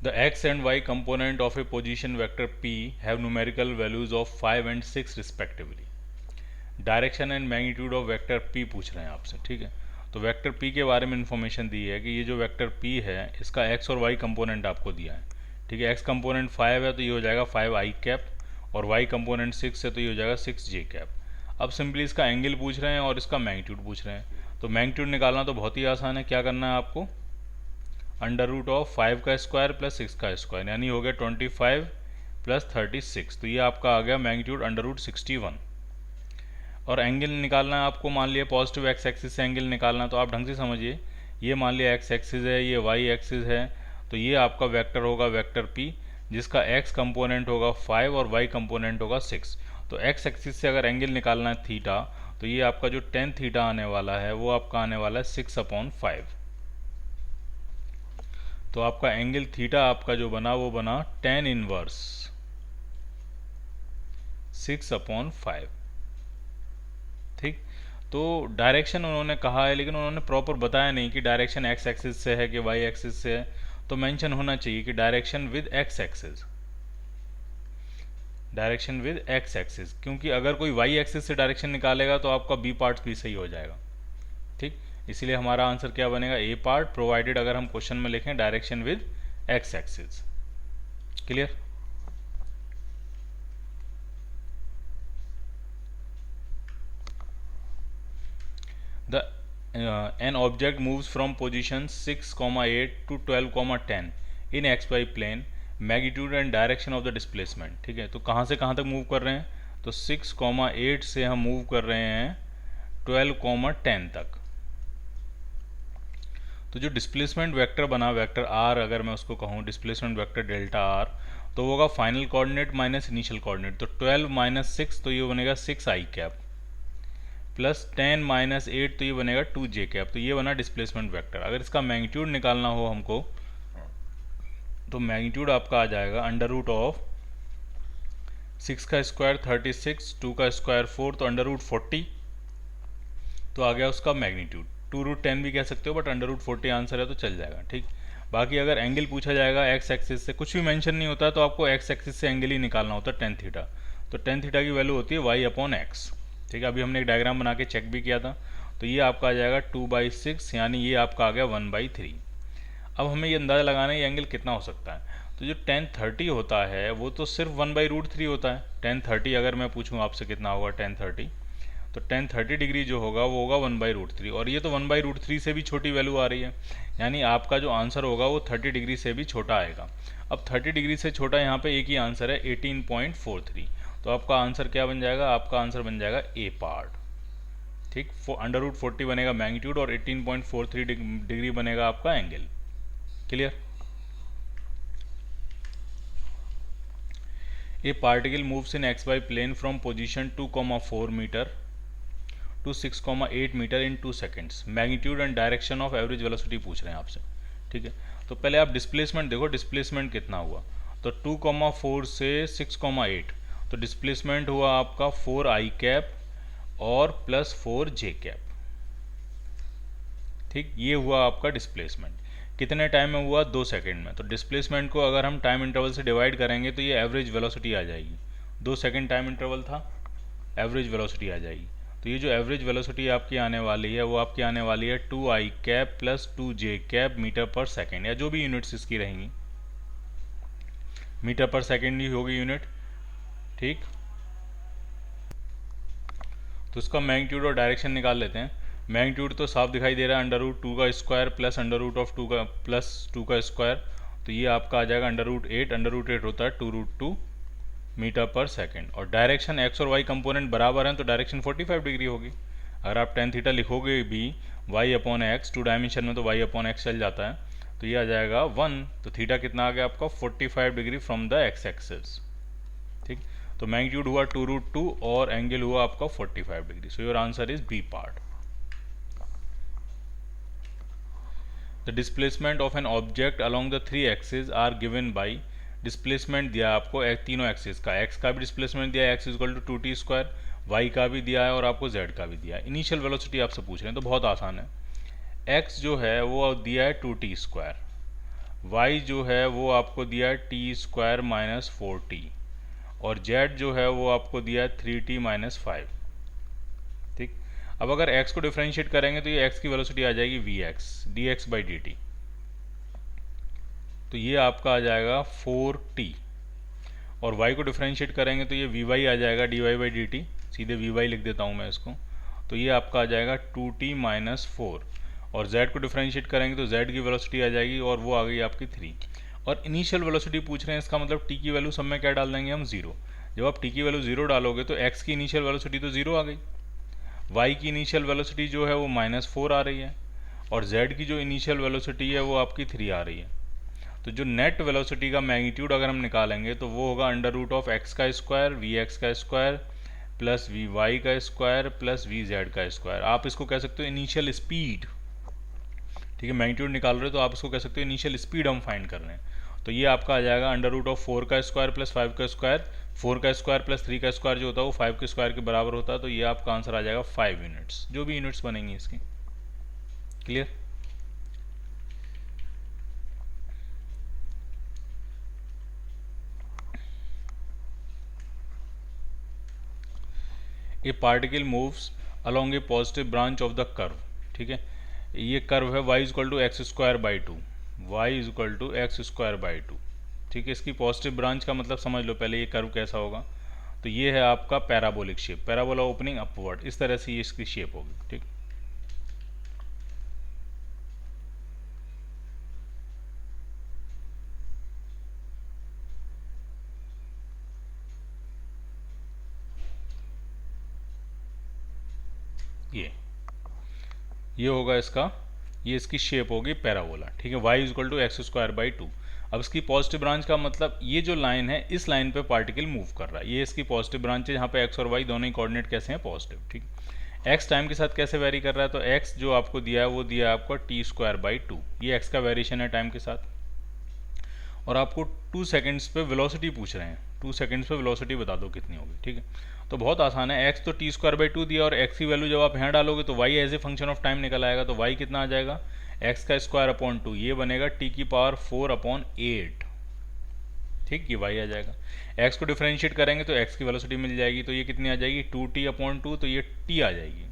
The x and y component of a position vector p have numerical values of 5 and 6 respectively. Direction and magnitude of vector p पूछ रहे हैं आपसे, ठीक है। तो vector p के बारे में इंफॉर्मेशन दी है कि ये जो वेक्टर p है इसका x और y कंपोनेंट आपको दिया है, ठीक है। x कंपोनेंट 5 है तो ये हो जाएगा 5i कैप, और y कंपोनेंट 6 है तो ये हो जाएगा 6j कैप। अब सिंपली इसका एंगल पूछ रहे हैं और इसका मैग्नीट्यूड पूछ रहे हैं। तो मैग्नीट्यूड निकालना तो बहुत ही आसान है, क्या करना है आपको, अंडर रूट ऑफ 5 का स्क्वायर प्लस 6 का स्क्वायर, यानी हो गया 25 प्लस 36। तो ये आपका आ गया मैग्नीट्यूड अंडर रूट 61। और एंगल निकालना है आपको, मान लिया पॉजिटिव एक्स एक्सिस से एंगल निकालना, तो आप ढंग से समझिए, ये मान लिया एक्स एक्सिस है, ये वाई एक्सिस है, तो ये आपका वेक्टर होगा वेक्टर पी, जिसका एक्स कंपोनेंट होगा 5 और वाई कंपोनेंट होगा 6। तो एक्स एक्सिस से अगर एंगल निकालना है थीटा, तो ये आपका जो टेन थीटा आने वाला है वो आपका आने वाला है 6/5। तो आपका एंगल थीटा आपका जो बना वो बना टेन इनवर्स 6/5, ठीक। तो डायरेक्शन उन्होंने कहा है, लेकिन उन्होंने प्रॉपर बताया नहीं कि डायरेक्शन एक्स एक्सिस से है कि वाई एक्सिस से है। तो मेंशन होना चाहिए कि direction with x axis, direction with x axis, क्योंकि अगर कोई वाई एक्सिस से डायरेक्शन निकालेगा तो आपका बी पार्ट भी सही हो जाएगा, ठीक। इसीलिए हमारा आंसर क्या बनेगा, ए पार्ट, प्रोवाइडेड अगर हम क्वेश्चन में लिखें direction with x axis. Clear. The an object moves from position 6,8 to 12,10 in xy plane, magnitude and direction of the displacement, ठीक है। तो कहाँ से कहाँ तक मूव कर रहे हैं, तो 6,8 से हम मूव कर रहे हैं 12,10 तक। तो जो डिस्प्लेसमेंट वेक्टर बना वेक्टर आर, अगर मैं उसको कहूँ डिस्प्लेसमेंट वेक्टर डेल्टा आर, तो वो होगा final coordinate minus initial coordinate. तो 12 माइनस 6 तो ये बनेगा 6i कैप, प्लस 10 माइनस 8 तो ये बनेगा 2j कैप। तो ये बना डिस्प्लेसमेंट वेक्टर। अगर इसका मैग्नीट्यूड निकालना हो हमको, तो मैग्नीट्यूड आपका आ जाएगा अंडर रूट ऑफ 6 का स्क्वायर 36, 2 का स्क्वायर 4, तो अंडर रूट 40, तो आ गया उसका मैग्नीट्यूड। 2√10 भी कह सकते हो, बट अंडर रूट 40 आंसर है तो चल जाएगा, ठीक। बाकी अगर एंगल पूछा जाएगा एक्स एक्सिस से, कुछ भी मेंशन नहीं होता, तो आपको एक्स एक्सिस से एंगल ही निकालना होता है टेन थीटा। तो टेन थीटा की वैल्यू होती है y/x, ठीक है। अभी हमने एक डायग्राम बना के चेक भी किया था। तो ये आपका आ जाएगा 2/6, यानी ये आपका आ गया 1/3। अब हमें ये अंदाज़ा लगाना है ये एंगल कितना हो सकता है। तो जो tan 30 होता है वो तो सिर्फ 1/√3 होता है। tan 30 अगर मैं पूछूँ आपसे कितना होगा tan 30, तो tan 30 डिग्री जो होगा वो होगा 1/√3, और ये तो 1/√3 से भी छोटी वैल्यू आ रही है, यानी आपका जो आंसर होगा वो 30 डिग्री से भी छोटा आएगा। अब 30 डिग्री से छोटा यहाँ पे एक ही आंसर है 18.43। तो आपका आंसर क्या बन जाएगा, आपका आंसर बन जाएगा ए पार्ट, ठीक। अंडर रूट 40 बनेगा मैग्नीट्यूड और 18.43 डिग्री बनेगा आपका angle. Clear. A particle moves in x y plane from position 2,4 metre to 6,8 metre in 2 seconds. Magnitude and direction of average velocity पूछ रहे हैं आपसे, ठीक है। तो पहले आप डिस्प्लेसमेंट देखो, डिस्प्लेसमेंट कितना हुआ। तो 2,4 से 6,8, तो डिस्प्लेसमेंट हुआ आपका 4i कैप और प्लस 4j कैप, ठीक। ये हुआ आपका डिस्प्लेसमेंट। कितने टाइम में हुआ, 2 सेकंड में। तो डिस्प्लेसमेंट को अगर हम टाइम इंटरवल से डिवाइड करेंगे तो ये एवरेज वेलोसिटी आ जाएगी। 2 सेकंड टाइम इंटरवल था, एवरेज वेलोसिटी आ जाएगी। तो ये जो एवरेज वेलोसिटी आपकी आने वाली है वो आपकी आने वाली है 2i cap plus 2j cap metre पर सेकेंड, या जो भी यूनिट्स इसकी रहेंगी, मीटर पर सेकेंड ही होगी यूनिट, ठीक। तो इसका मैग्नीट्यूड और डायरेक्शन निकाल लेते हैं। मैग्नीट्यूड तो साफ दिखाई दे रहा है, अंडर रूट 2 का square plus under root of 2 का प्लस 2 का स्क्वायर, तो ये आपका आ जाएगा अंडर रूट 8। अंडर रूट 8 होता है 2√2 मीटर पर सेकेंड। और डायरेक्शन एक्स और वाई कंपोनेंट बराबर हैं तो डायरेक्शन 45 डिग्री होगी। अगर आप tan थीटा लिखोगे भी y/x, 2 डायमेंशन में तो y/x चल जाता है, तो ये आ जाएगा 1। तो थीटा कितना आ गया आपका 45 degree from the x axis, ठीक। तो मैग्नीट्यूड हुआ 2√2 और एंगल हुआ आपका 45 degree. So your answer is B part. The displacement of an object along the 3 axis are given by, displacement दिया आपको तीनों एक्सिस का, एक्स का भी डिस्प्लेसमेंट दिया है x = 2t², वाई का भी दिया है और आपको z का भी दिया है। इनिशियल वेलोसिटी आपसे पूछ रहे हैं तो बहुत आसान है। x जो है वो दिया है 2t², y जो है वो आपको दिया है टी स्क्वायर माइनस 4t, और z जो है वो आपको दिया है 3t माइनस 5। ठीक, अब अगर x को डिफरेंशिएट करेंगे तो ये x की वेलोसिटी आ जाएगी vx dx बाई dt, तो ये आपका आ जाएगा 4t, और y को डिफरेंशिएट करेंगे तो ये vy आ जाएगा dy बाई dt, सीधे vy लिख देता हूँ मैं इसको, तो ये आपका आ जाएगा 2t माइनस 4, और z को डिफरेंशिएट करेंगे तो z की वेलोसिटी आ जाएगी और वो आ गई आपकी 3। और इनिशियल वेलोसिटी पूछ रहे हैं, इसका मतलब t की वैल्यू सब में क्या डाल देंगे हम 0। जब आप t की वैल्यू 0 डालोगे तो x की इनिशियल वेलोसिटी तो 0 आ गई, y की इनिशियल वेलोसिटी जो है वो -4 आ रही है, और z की जो इनिशियल वेलोसिटी है वो आपकी 3 आ रही है। तो जो नेट वेलोसिटी का मैग्नीट्यूड अगर हम निकालेंगे तो वो होगा अंडर रूट ऑफ x का स्क्वायर वी एक्स का स्क्वायर प्लस वी वाई का स्क्वायर प्लस वी जेड का स्क्वायर। आप इसको कह सकते हो इनिशियल स्पीड। ठीक है, मैग्नीट्यूड निकाल रहे हो तो आप इसको कह सकते हो इनिशियल स्पीड हम फाइंड कर रहे हैं। तो ये आपका आ जाएगा अंडर रूट ऑफ 4 का स्क्वायर प्लस 5 का स्क्वायर, 4 का स्क्वायर प्लस 3 का स्क्वायर जो होता है वो 5 के स्क्वायर के बराबर होता है, तो ये आपका आंसर आ जाएगा 5 यूनिट्स, जो भी यूनिट्स बनेंगी इसकी। Clear? A particle moves along a positive branch of the curve. ठीक है, ये कर्व है y equal to x square by 2, y equal to x square by 2। ठीक है, इसकी पॉजिटिव ब्रांच का मतलब समझ लो पहले ये कर्व कैसा होगा। तो ये है आपका parabolic shape, parabola opening upward, इस तरह से ये इसकी शेप होगी। ठीक, ये होगा इसका, ये इसकी शेप होगी पैराबोला। ठीक है, y equal to x square by 2। अब इसकी पॉजिटिव ब्रांच का मतलब ये जो लाइन है इस लाइन पे पार्टिकल मूव कर रहा है, ये इसकी पॉजिटिव ब्रांच है जहाँ पे x और y दोनों ही कोऑर्डिनेट कैसे हैं पॉजिटिव। ठीक, x टाइम के साथ कैसे वेरी कर रहा है, तो x जो आपको दिया है वो दिया है आपका टी स्क्वायर बाई 2, ये x का वेरिएशन है टाइम के साथ, और आपको 2 सेकेंड्स पे वेलोसिटी पूछ रहे हैं, 2 सेकेंड्स पे वेलोसिटी बता दो कितनी होगी। ठीक है, तो बहुत आसान है, x तो टी स्क्वायर बाई 2 दिया और x की वैल्यू जब आप यहाँ डालोगे तो y as a function of time निकल आएगा, तो y कितना आ जाएगा, x का स्क्वायर अपॉन 2, ये बनेगा t की पावर 4 अपॉन 8। ठीक, ये y आ जाएगा। x को डिफरेंशिएट करेंगे तो x की वेलोसिटी मिल जाएगी, तो ये कितनी आ जाएगी 2t अपॉन 2, तो ये t आ जाएगी,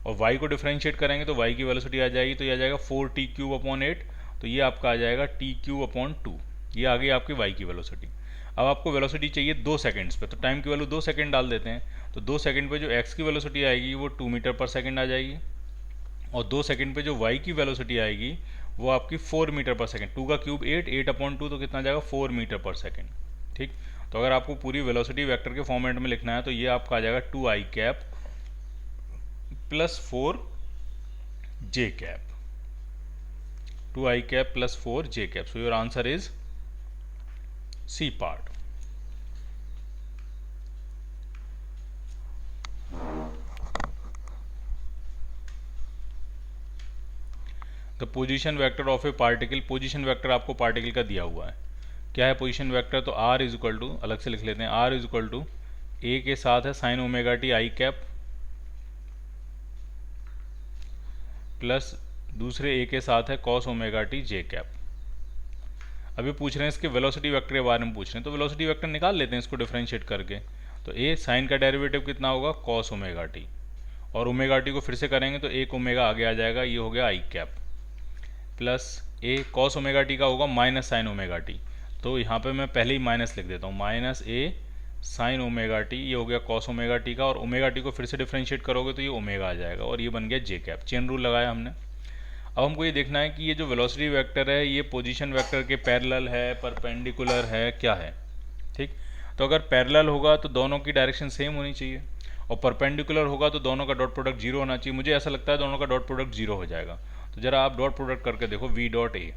और y को डिफरेंशिएट करेंगे तो y की वेलोसिटी आ जाएगी, तो ये आ जाएगा 4t क्यूब अपॉन 8, तो ये आपका आ जाएगा t क्यूब अपॉन 2, ये आ गई आपकी y की वेलोसिटी। अब आपको वेलोसिटी चाहिए 2 सेकंड्स पे, तो टाइम की वैल्यू 2 सेकंड डाल देते हैं, तो 2 सेकंड पे जो x की वेलोसिटी आएगी वो 2 मीटर पर सेकंड आ जाएगी, और 2 सेकंड पे जो y की वेलोसिटी आएगी वो आपकी 4 मीटर पर सेकंड, 2 का क्यूब 8, 8 अपॉन 2, तो कितना आ जाएगा 4 मीटर पर सेकंड। ठीक, तो अगर आपको पूरी वेलोसिटी वेक्टर के फॉर्मेट में लिखना है तो ये आपका आ जाएगा 2i cap plus 4j cap, 2i cap plus 4j cap. So your answer is C part. The position vector of a particle, position vector आपको पार्टिकल का दिया हुआ है, क्या है पोजिशन वेक्टर, तो r इज इक्वल टू, अलग से लिख लेते हैं, r is equal to a के साथ है sine omega t i cap plus दूसरे a के साथ है कॉस ओमेगा टी जे कैप। अभी पूछ रहे हैं इसके वेलोसिटी वेक्टर के बारे में पूछ रहे हैं, तो वेलोसिटी वेक्टर निकाल लेते हैं इसको डिफरेंशिएट करके। तो a साइन का डेरिवेटिव कितना होगा कॉस ओमेगा टी, और ओमेगा टी को फिर से करेंगे तो एक ओमेगा आगे आ जाएगा, ये हो गया आई कैप, प्लस ए कॉस ओमेगा टी का होगा माइनस साइन ओमेगा टी, तो यहाँ पे मैं पहले ही माइनस लिख देता हूँ, माइनस ए साइन ओमेगा टी, ये हो गया कॉस ओमेगा टी का, और ओमेगा टी को फिर से डिफरेंशिएट करोगे तो ये ओमेगा आ जाएगा, और ये बन गया जे कैप। चेन रूल लगाया हमने। अब हमको ये देखना है कि ये जो वेलोसिटी वेक्टर है ये पोजीशन वेक्टर के पैरेलल है, परपेंडिकुलर है, क्या है। ठीक, तो अगर पैरेलल होगा तो दोनों की डायरेक्शन सेम होनी चाहिए, और परपेंडिकुलर होगा तो दोनों का डॉट प्रोडक्ट जीरो होना चाहिए। मुझे ऐसा लगता है दोनों का डॉट प्रोडक्ट जीरो हो जाएगा, तो जरा आप डॉट प्रोडक्ट करके देखो v डॉट ए,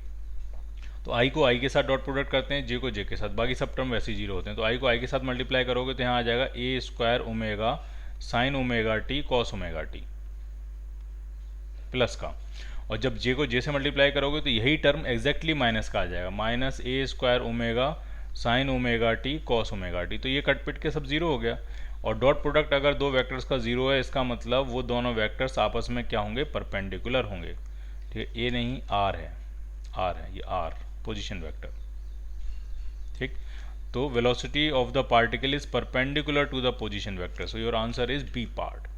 तो i को i के साथ डॉट प्रोडक्ट करते हैं, j को j के साथ, बाकी सब टर्म वैसे ही जीरो होते हैं, तो i को i के साथ मल्टीप्लाई करोगे तो यहाँ आ जाएगा a square omega sine omega t cos omega t plus का, और जब j को j से मल्टीप्लाई करोगे तो यही टर्म एग्जैक्टली माइनस का आ जाएगा, minus a square omega sine omega t cos omega t, तो ये कट पिट के सब जीरो हो गया। और डॉट प्रोडक्ट अगर दो वेक्टर्स का जीरो है, इसका मतलब वो दोनों वेक्टर्स आपस में क्या होंगे, परपेंडिकुलर होंगे। ठीक है, ए नहीं आर है, आर है, ये आर। Position vector. ठीक, तो velocity of the particle is perpendicular to the position vector, so your answer is B part.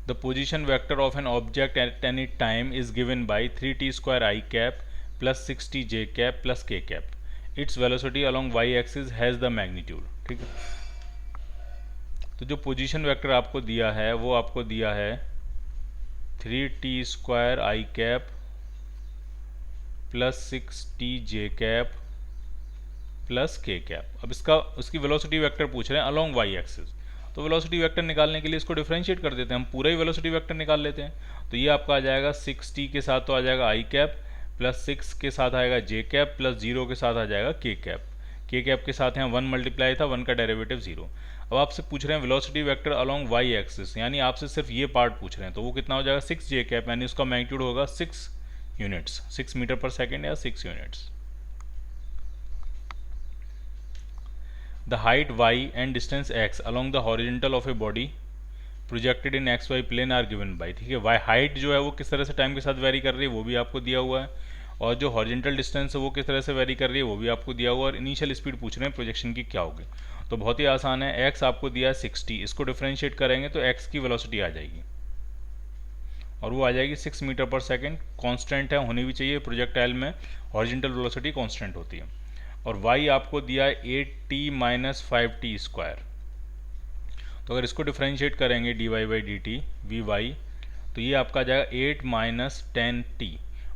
The position vector of an object at any time is given by 3t square I cap plus 6t j cap plus k cap. Its velocity along y axis has the magnitude। ठीक है, तो जो position vector आपको दिया है वो आपको दिया है 3t स्क्वायर आई कैप प्लस 6t जे कैप प्लस के कैप। अब उसकी वेलोसिटी वेक्टर पूछ रहे हैं अलोंग वाई एक्सिस, तो वेलोसिटी वेक्टर निकालने के लिए इसको डिफरेंशिएट कर देते हैं, हम पूरा ही वेलोसिटी वेक्टर निकाल लेते हैं। तो ये आपका आ जाएगा 6t के साथ तो आ जाएगा आई कैप प्लस 6 के साथ आएगा जे कैप प्लस 0 के साथ आ जाएगा के कैप। के कैप के साथ यहाँ 1 मल्टीप्लाई था, 1 का डेरिवेटिव 0। अब आपसे पूछ रहे हैं velocity vector along y axis, यानी आपसे सिर्फ ये पार्ट पूछ रहे हैं, तो वो कितना हो जाएगा 6 जे कैप, यानी उसका मैग्नीट्यूड होगा 6 यूनिट्स, 6 मीटर पर सेकेंड या 6 units. The height y and distance x along the horizontal of a body projected in xy plane are given by। ठीक है, y हाइट जो है वो किस तरह से टाइम के साथ वेरी कर रही है वो भी आपको दिया हुआ है, और जो हॉरिजेंटल डिस्टेंस है वो किस तरह से वेरी कर रही है वो भी आपको दिया हुआ है, और इनिशियल स्पीड पूछ रहे हैं प्रोजेक्शन की क्या होगी। तो बहुत ही आसान है, x आपको दिया है 60, इसको डिफरेंशिएट करेंगे तो x की वेलोसिटी आ जाएगी और वो आ जाएगी 6 मीटर पर सेकेंड। कॉन्स्टेंट है, होनी भी चाहिए, प्रोजेक्टाइल में हॉरिजेंटल वेलोसिटी कॉन्स्टेंट होती है। और y आपको दिया है 8t माइनस 5t स्क्वायर, तो अगर इसको डिफरेंशिएट करेंगे dy by d t v y, तो ये आपका आ जाएगा 8 माइनस 10t।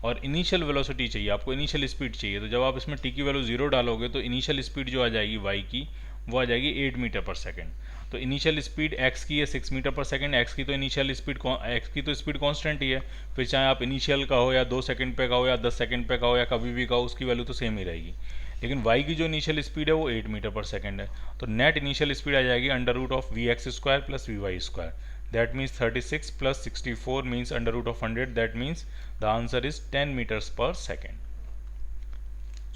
और इनिशियल वेलोसिटी चाहिए आपको, इनिशियल स्पीड चाहिए, तो जब आप इसमें t की वैल्यू 0 डालोगे तो इनिशियल स्पीड जो आ जाएगी y की वो आ जाएगी 8 मीटर पर सेकेंड। तो इनिशियल स्पीड x की है 6 मीटर पर सेकेंड, x की तो इनिशियल स्पीड x की तो स्पीड कांस्टेंट ही है, फिर चाहे आप इनिशियल का हो या 2 सेकंड पे का हो या 10 सेकंड पे का हो या कभी भी का हो, उसकी वैल्यू तो सेम ही रहेगी। लेकिन y की जो इनिशियल स्पीड है वो 8 मीटर पर सेकेंड है, तो नेट इनिशियल स्पीड आ जाएगी under root of v x square plus v y square, that means 36 प्लस 64 means under root of 100, that means the answer is 10 metres पर सेकेंड।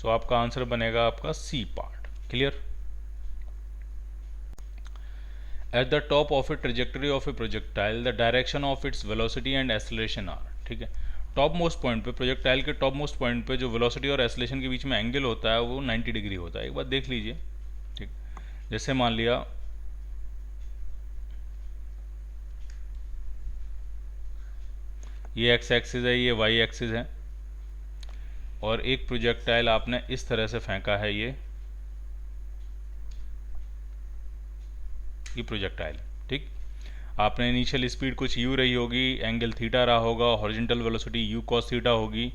सो आपका आंसर बनेगा आपका C part. Clear? At the top of a trajectory of a projectile, the direction of its velocity and acceleration are। ठीक है, top most point पे, projectile के top most point पे जो वेलोसिटी और एक्सेलरेशन के बीच में एंगल होता है वो 90 डिग्री होता है। एक बार देख लीजिए, ठीक, जैसे मान लिया ये एक्स एक्सिस है, ये वाई एक्सिस है, और एक प्रोजेक्टाइल आपने इस तरह से फेंका है, ये प्रोजेक्टाइल। ठीक, आपने इनिशियल स्पीड कुछ u रही होगी, एंगल थीटा रहा होगा, horizontal velocity u cos theta होगी,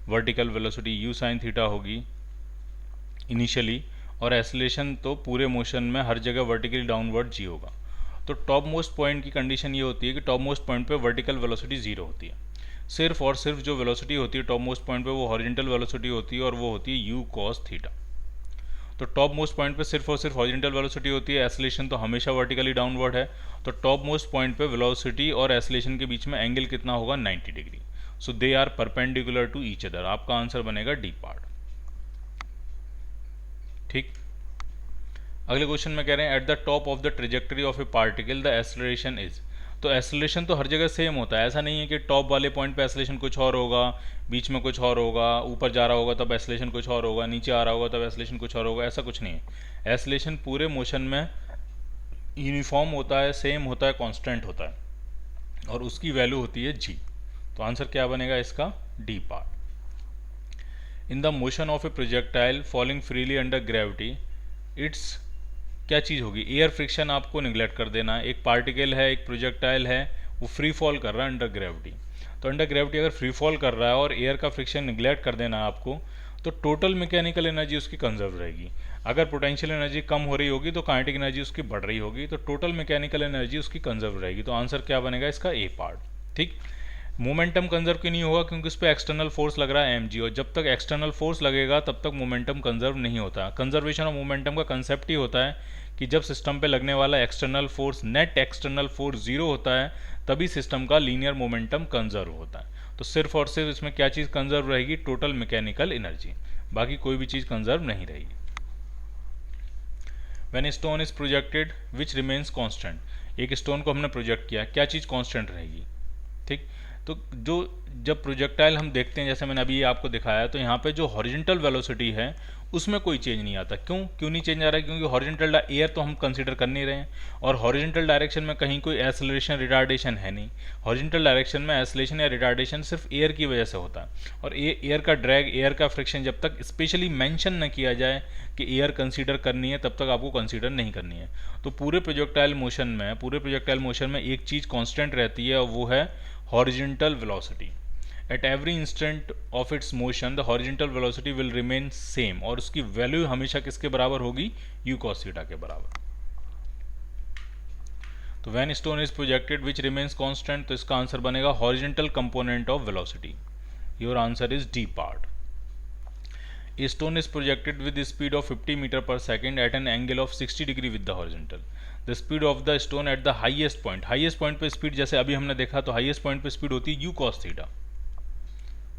vertical velocity u sin theta होगी इनिशियली, और एक्सेलरेशन तो पूरे मोशन में हर जगह वर्टिकली डाउनवर्ड g होगा। तो टॉप मोस्ट पॉइंट की कंडीशन ये होती है कि टॉप मोस्ट पॉइंट पे वर्टिकल वेलोसिटी 0 होती है, सिर्फ और सिर्फ जो वेलोसिटी होती है टॉप मोस्ट पॉइंट पे वो हॉरिजॉन्टल वेलोसिटी होती है, और वो होती है u cos थीटा। तो टॉप मोस्ट पॉइंट पे सिर्फ और सिर्फ हॉरिजॉन्टल वेलोसिटी होती है, एक्सेलरेशन तो हमेशा वर्टिकली डाउनवर्ड है, तो टॉप मोस्ट पॉइंट पे वेलोसिटी और एक्सेलरेशन के बीच में एंगल कितना होगा 90 degree. So they are perpendicular to each other, आपका आंसर बनेगा डी पार्ट। ठीक, अगले क्वेश्चन में कह रहे हैं at the top of the trajectory of a particle the acceleration is. तो एक्सेलरेशन तो हर जगह सेम होता है, ऐसा नहीं है कि टॉप वाले पॉइंट पे एक्सेलरेशन कुछ और होगा, बीच में कुछ और होगा, ऊपर जा रहा होगा तब एक्सेलरेशन कुछ और होगा, नीचे आ रहा होगा तब एक्सेलरेशन कुछ और होगा, ऐसा कुछ नहीं है। एक्सेलरेशन पूरे मोशन में यूनिफॉर्म होता है, सेम होता है, कांस्टेंट होता है, और उसकी वैल्यू होती है g। तो आंसर क्या बनेगा इसका? D part. In the motion of A projectile falling freely under gravity, it's क्या चीज़ होगी? एयर फ्रिक्शन आपको निगलेक्ट कर देना है। एक पार्टिकल है, एक प्रोजेक्टाइल है, वो फ्री फॉल कर रहा है अंडर ग्रेविटी, तो अंडर ग्रेविटी अगर फ्री फॉल कर रहा है और एयर का फ्रिक्शन निगलेक्ट कर देना है आपको, तो टोटल मैकेनिकल एनर्जी उसकी कंजर्व रहेगी। अगर पोटेंशियल एनर्जी कम हो रही होगी तो काइनेटिक एनर्जी उसकी बढ़ रही होगी, तो टोटल मैकेनिकल एनर्जी उसकी कंजर्व रहेगी। तो आंसर क्या बनेगा इसका? ए पार्ट। ठीक, मोमेंटम कंजर्व क्यों नहीं होगा? क्योंकि उस पर एक्सटर्नल फोर्स लग रहा है mg, और जब तक एक्सटर्नल फोर्स लगेगा तब तक मोमेंटम कंजर्व नहीं होता। कंजर्वेशन ऑफ मोमेंटम का कंसेप्ट ही होता है कि जब सिस्टम पे लगने वाला external force, net external force 0 होता है, तभी सिस्टम का लीनियर मोमेंटम कंजर्व होता है। तो सिर्फ और सिर्फ इसमें क्या चीज़ कंजर्व रहेगी? टोटल मैकेनिकल एनर्जी, बाकी कोई भी चीज़ कंजर्व नहीं रहेगी। When a stone is projected which remains constant, एक स्टोन को हमने प्रोजेक्ट किया, क्या चीज़ कांस्टेंट रहेगी? ठीक, तो जो जब प्रोजेक्टाइल हम देखते हैं, जैसे मैंने अभी आपको दिखाया, तो यहाँ पे जो हॉरिजॉन्टल वेलोसिटी है उसमें कोई चेंज नहीं आता। क्यों नहीं चेंज आ रहा है? क्योंकि हॉरिजॉन्टल एयर तो हम कंसीडर कर नहीं रहे हैं, और हॉरिजॉन्टल डायरेक्शन में कहीं कोई एक्सेलरेशन रिटार्डेशन है नहीं। हॉरिजॉन्टल डायरेक्शन में एक्सेलरेशन या रिटार्डेशन सिर्फ एयर की वजह से होता है, और एयर का ड्रैग, एयर का फ्रिक्शन जब तक स्पेशली मेंशन न किया जाए कि एयर कंसीडर करनी है, तब तक आपको कंसीडर नहीं करनी है। तो पूरे प्रोजेक्टाइल मोशन में एक चीज़ कांस्टेंट रहती है, और वो है horizontal velocity. At every instant of its motion the horizontal velocity will remain same, और उसकी वैल्यू हमेशा किसके बराबर होगी? u cos theta के बराबर। तो when stone is projected which remains constant, तो इसका आंसर बनेगा horizontal component of velocity. Your answer is D part. A stone is projected with the speed of 50 meter per second at an angle of 60 degree with the horizontal. The speed of the stone at the highest point पे speed, जैसे अभी हमने देखा, तो highest point पे speed होती है u cos theta.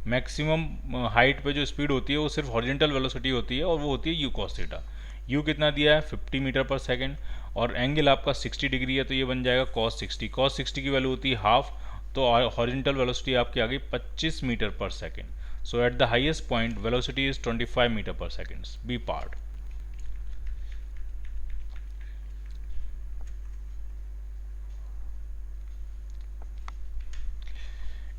Maximum height पे जो स्पीड होती है वो सिर्फ हॉरिजॉन्टल वेलोसिटी होती है, और वो होती है u cos थीटा। u कितना दिया है? 50 मीटर पर सेकेंड, और एंगल आपका 60 डिग्री है, तो ये बन जाएगा cos 60। cos 60 की वैल्यू होती है हाफ, तो हॉरिजॉन्टल वेलोसिटी आपकी आ गई 25 मीटर पर second. So at the highest point velocity is 25 metre पर second. B part.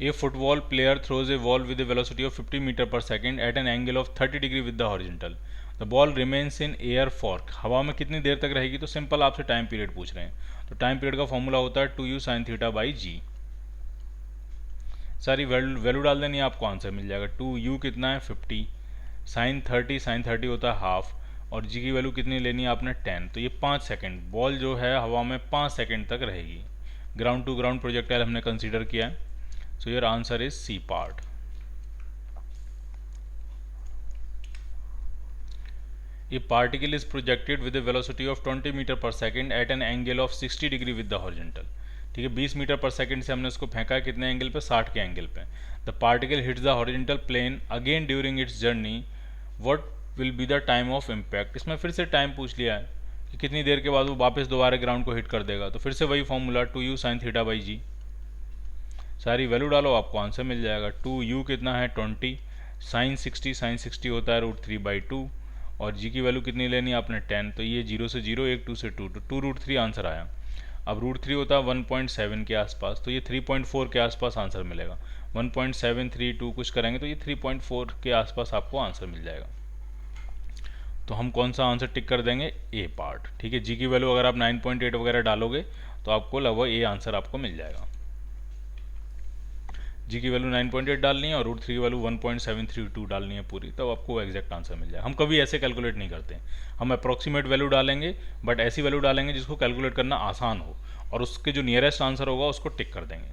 A football player throws a ball with a velocity of 50 meter per second at an angle of 30 degree with the horizontal. The ball remains in air for, हवा में कितनी देर तक रहेगी? तो simple आपसे time period पूछ रहे हैं, तो टाइम पीरियड का फॉर्मूला होता है 2u sin theta by g. सारी वैल्यू डाल देनी है, आपको आंसर मिल जाएगा। 2u कितना है? 50, sin 30 होता है हाफ, और g की वैल्यू कितनी लेनी है आपने? 10। तो ये 5 सेकेंड, बॉल जो है हवा में 5 सेकेंड तक रहेगी। ग्राउंड टू ग्राउंड प्रोजेक्टाइल हमने कंसीडर किया है। So your answer is C part. A particle is projected with a velocity of 20 meter per second at an angle of 60 degree with the horizontal. ठीक है, 20 metre पर second से हमने उसको फेंका है कितने एंगल पे? 60 के एंगल पे। The particle hits the horizontal plane again during its journey, what will be the time of impact? इसमें फिर से टाइम पूछ लिया है कि कितनी देर के बाद वो वापस दोबारा ग्राउंड को हिट कर देगा, तो फिर से वही formula 2u sin theta by g. सारी वैल्यू डालो, आपको आंसर मिल जाएगा। 2u कितना है? 20, sin 60 होता है √3/2, और g की वैल्यू कितनी लेनी है आपने? 10। तो ये 0 से 0, 1 2 से 2, तो 2√3 आंसर आया। अब √3 होता है 1.7 के आसपास, तो ये 3.4 के आसपास आंसर मिलेगा। 1.732 कुछ करेंगे तो ये 3.4 के आसपास आपको आंसर मिल जाएगा। तो हम कौन सा आंसर टिक कर देंगे? ए पार्ट। ठीक है, जी की वैल्यू अगर आप 9.8 वगैरह डालोगे तो आपको लगभग ए आंसर आपको मिल जाएगा। जी की वैल्यू 9.8 डालनी है और √3 की वैल्यू 1.732 डालनी है पूरी, तब आपको एग्जैक्ट आंसर मिल जाए। हम कभी ऐसे कैलकुलेट नहीं करते, हम अप्रॉक्सीमेट वैल्यू डालेंगे, बट ऐसी वैल्यू डालेंगे जिसको कैलकुलेट करना आसान हो, और उसके जो नियरेस्ट आंसर होगा उसको टिक कर देंगे।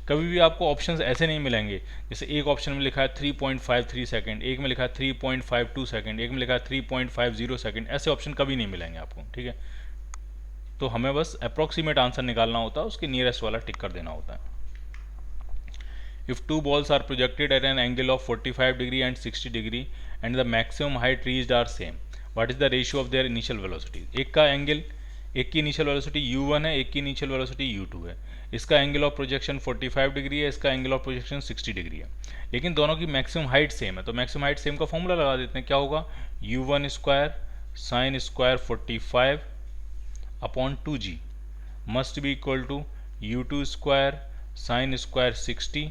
कभी भी आपको ऑप्शंस ऐसे नहीं मिलेंगे, जैसे एक ऑप्शन में लिखा है 3.53 सेकंड, एक में लिखा है 3.52 सेकंड, एक में लिखा है 3.50 सेकंड, ऐसे ऑप्शन कभी नहीं मिलेंगे आपको। ठीक है, तो हमें बस अप्रॉक्सीमेट आंसर निकालना होता है, उसके नियरेस्ट वाला टिक कर देना होता है। If two balls are projected at an angle of 45 degree and 60 degree and the maximum height reached are same, what is the ratio of their initial velocity? एक का एंगल, एक की इनिशियल वेलोसिटी u1 है, एक की initial velocity u2 है। इसका angle of projection 45 degree है, इसका एंगल ऑफ प्रोजेक्शन 60 डिग्री है, लेकिन दोनों की मैक्सिमम हाइट सेम है। तो मैक्सिमम हाइट सेम का फॉर्मूला लगा देते हैं, क्या होगा? u1 square sine square 45 upon 2g must be equal to u2 square sine square 60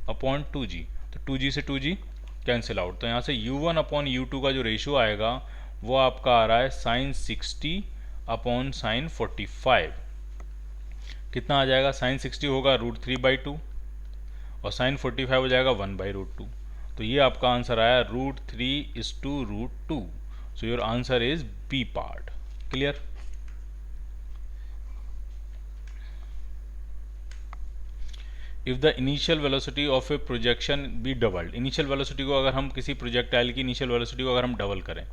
upon 2g। तो 2g से 2g कैंसिल आउट, तो यहाँ से u1 अपॉन u2 का जो रेशियो आएगा वो आपका आ रहा है साइन 60 अपॉन साइन 45। कितना आ जाएगा? साइन 60 होगा √3/2 और साइन 45 हो जाएगा 1/√2। तो ये आपका आंसर आया √3:√2। So your answer is B part. Clear? If the initial velocity of a projection be doubled, initial velocity को अगर हम किसी प्रोजेक्टाइल की इनिशियल वेलोसिटी को अगर हम डबल करें,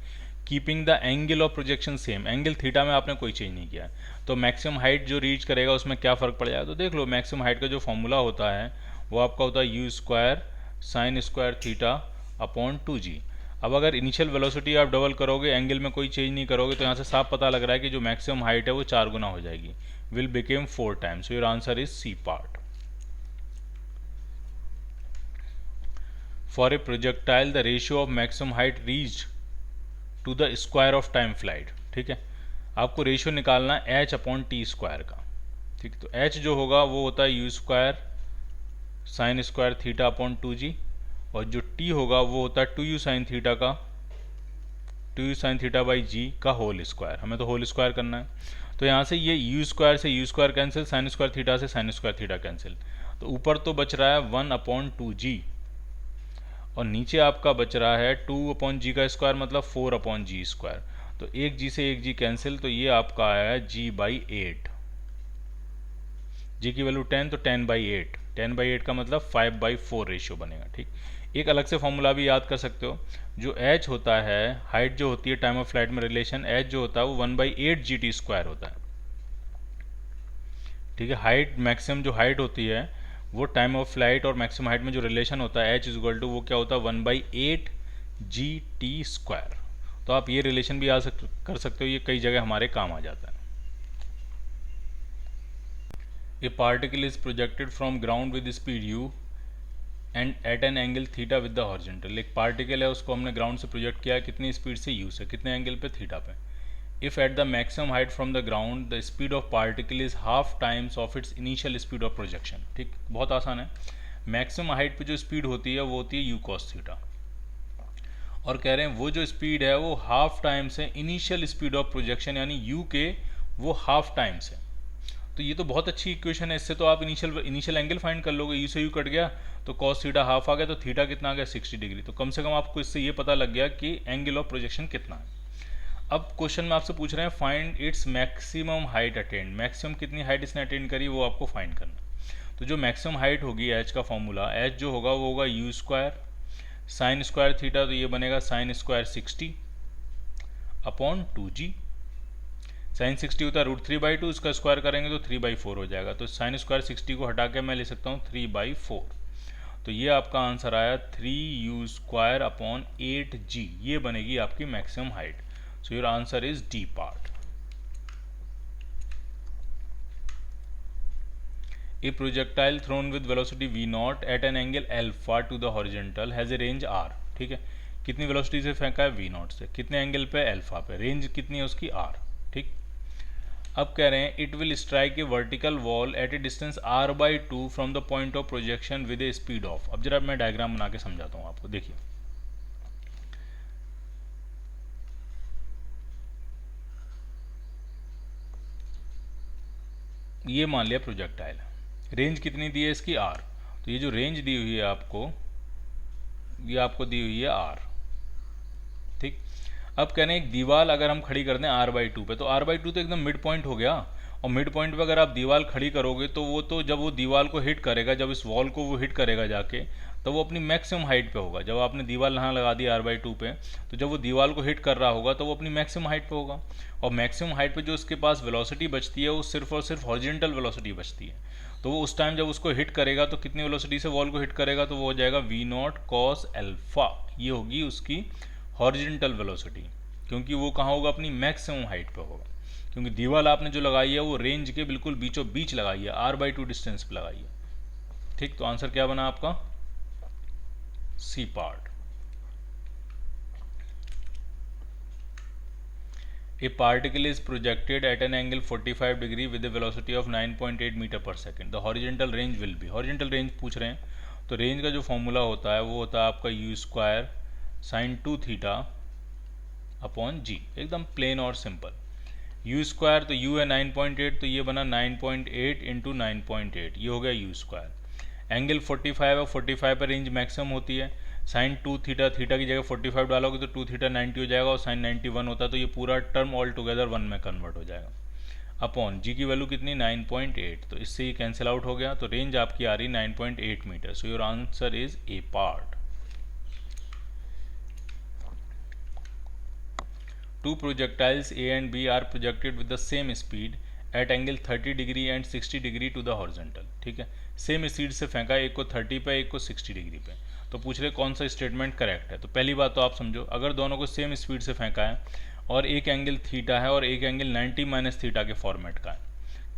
keeping the angle of projection same, angle theta में आपने कोई चेंज नहीं किया, तो मैक्सिमम हाइट जो रीच करेगा उसमें क्या फ़र्क पड़ जाएगा? तो देख लो, मैक्सिमम हाइट का जो फॉर्मूला होता है वो आपका होता है u square sine square theta upon 2g। अब अगर इनिशियल वेलोसिटी आप डबल करोगे, एंगल में कोई चेंज नहीं करोगे, तो यहाँ से साफ पता लग रहा है कि जो मैक्सिमम हाइट है वो 4 गुना हो जाएगी, will become 4 times. So your answer is C part. For a projectile the ratio of maximum height reached to the square of time flight. ठीक है, आपको रेशियो निकालना है h अपॉन टी स्क्वायर का। ठीक, तो h जो होगा वो होता है you square sine square theta upon 2g, और जो t होगा वो होता है 2u साइन थीटा का 2u साइन थीटा बाई जी का होल स्क्वायर। हमें तो होल स्क्वायर करना है, तो यहाँ से ये यू स्क्वायर से you square cancel, sign square theta से साइन स्क्वायर थीटा कैंसिल, तो ऊपर तो बच रहा है 1 अपॉन 2g, और नीचे आपका बच रहा है 2 अपॉन जी का स्क्वायर मतलब 4 अपॉन जी स्क्वायर। तो एक जी से एक जी कैंसिल, तो ये आपका आया है जी बाई 8। जी की वैल्यू 10, तो 10/8, 10/8 का मतलब 5/4 रेशियो बनेगा। ठीक, एक अलग से फॉर्मूला भी याद कर सकते हो, जो h होता है, हाइट जो होती है टाइम ऑफ फ्लाइट में रिलेशन h जो होता है वो 1/8 GT स्क्वायर होता है। ठीक है, हाइट मैक्सिमम जो हाइट होती है वो टाइम ऑफ फ्लाइट और मैक्सिमम हाइट में जो रिलेशन होता है h इक्वल टू वो क्या होता है 1/8 GT स्क्वायर। तो आप ये रिलेशन भी कर सकते हो, ये कई जगह हमारे काम आ जाता है। A particle is projected from ground with speed u and at an angle theta with the horizontal। एक पार्टिकल है, उसको हमने ग्राउंड से प्रोजेक्ट किया है, कितनी स्पीड से u से, कितने एंगल पे, थीटा पे। If at the maximum height from the ground the speed of particle is half times of its initial speed of projection। ठीक, बहुत आसान है। मैक्सिमम हाइट पे जो स्पीड होती है वो होती है u cos थीटा, और कह रहे हैं वो जो स्पीड है वो हाफ टाइम से इनिशियल स्पीड ऑफ प्रोजेक्शन यानी u के वो हाफ टाइम से। तो ये तो बहुत अच्छी इक्वेशन है, इससे तो आप इनिशियल एंगल फाइंड कर लोगे। यू से यू कट गया तो कॉस थीटा हाफ आ गया, तो थीटा कितना आ गया 60 डिग्री। तो कम से कम आपको इससे ये पता लग गया कि एंगल ऑफ प्रोजेक्शन कितना है। अब क्वेश्चन में आपसे पूछ रहे हैं find its maximum height attend, maximum कितनी हाइट इसने अटेंड करी वो आपको फाइंड करना। तो जो मैक्सिमम हाइट होगी एच का फॉर्मूला, एच जो होगा वो होगा u square sine square theta, तो ये बनेगा sign square 60 upon 2g। Sign 60 होता है √3/2, इसका स्क्वायर करेंगे तो 3/4 हो जाएगा। तो साइन स्क्वायर 60 को हटा के मैं ले सकता हूँ 3/4। तो ये आपका आंसर आया 3u स्क्वायर अपॉन 8g, ये बनेगी आपकी maximum height. So your answer is D part. A projectile thrown with velocity v0 at an angle alpha to the horizontal has a range r। ठीक है, कितनी वेलोसिटी से फेंका है v0 से, कितने एंगल पे, अल्फा पे, रेंज कितनी है उसकी r। ठीक, अब कह रहे हैं it will strike a vertical wall at A distance r/2 from the point of projection with A speed of. अब जरा मैं डायग्राम बना के समझाता हूँ आपको, देखिए। ये मान लिया प्रोजेक्टाइल, रेंज कितनी दी है इसकी r, तो ये जो रेंज दी हुई है आपको, ये आपको दी हुई है r। ठीक, अब कह रहे हैं एक दीवार अगर हम खड़ी कर दें r/2 पे, तो r/2 तो एकदम मिड पॉइंट हो गया, और मिड पॉइंट पे अगर आप दीवार खड़ी करोगे तो वो तो जब वो दीवार को हिट करेगा, जब इस वॉल को वो हिट करेगा जाके, तो वो अपनी मैक्सिमम हाइट पे होगा। जब आपने दीवार यहाँ लगा दी r/2 पे, तो जब वो दीवार को हिट कर रहा होगा तो वो अपनी मैक्सिमम हाइट पे होगा, और मैक्सिमम हाइट पे जो उसके पास वेलोसिटी बचती है वो सिर्फ और सिर्फ हॉरिजॉन्टल वेलोसिटी बचती है। तो वो उस टाइम जब उसको हिट करेगा तो कितनी वेलोसिटी से वॉल को हिट करेगा, तो वो हो जाएगा v0 cos अल्फा, ये होगी उसकी हॉरिजॉन्टल वेलोसिटी, क्योंकि वो कहाँ होगा, अपनी मैक्सिमम हाइट पे होगा, क्योंकि दीवार आपने जो लगाई है वो रेंज के बिल्कुल बीचों बीच लगाई है, r/2 डिस्टेंस पे लगाई है। ठीक, तो आंसर क्या बना आपका, C part. A particle is projected at an angle 45 degree with a velocity of 9.8 metre पर second, the horizontal range will be. Horizontal range पूछ रहे हैं, तो रेंज का जो फॉर्मूला होता है वो होता है आपका u square sine 2 theta upon g, एकदम प्लेन और सिंपल। यू स्क्वायर तो यू है 9.8, तो ये बना 9.8 इंटू 9.8, ये हो गया यू स्क्वायर। एंगल 45 है, 45 पर रेंज मैक्सिमम होती है। साइन 2 थीटा, थीटा की जगह 45 डालोगे तो 2 थीटा 90 हो जाएगा, और साइन 91 होता है, तो ये पूरा टर्म ऑल टुगेदर 1 में कन्वर्ट हो जाएगा। अपॉन जी की वैल्यू कितनी 9.8, तो इससे ही कैंसिल आउट हो गया, तो रेंज आपकी आ रही 9.8 metre. So your answer is A part. Two projectiles A and B are projected with the same speed at angle 30 degree and 60 degree to the horizontal। ठीक है, सेम स्पीड से फेंका, एक को 30 पे एक को 60 डिग्री पे। तो पूछ रहे कौन सा स्टेटमेंट करेक्ट है। तो पहली बात तो आप समझो, अगर दोनों को सेम स्पीड से फेंका है और एक एंगल थीटा है और एक एंगल 90 माइनस थीटा के फॉर्मेट का है,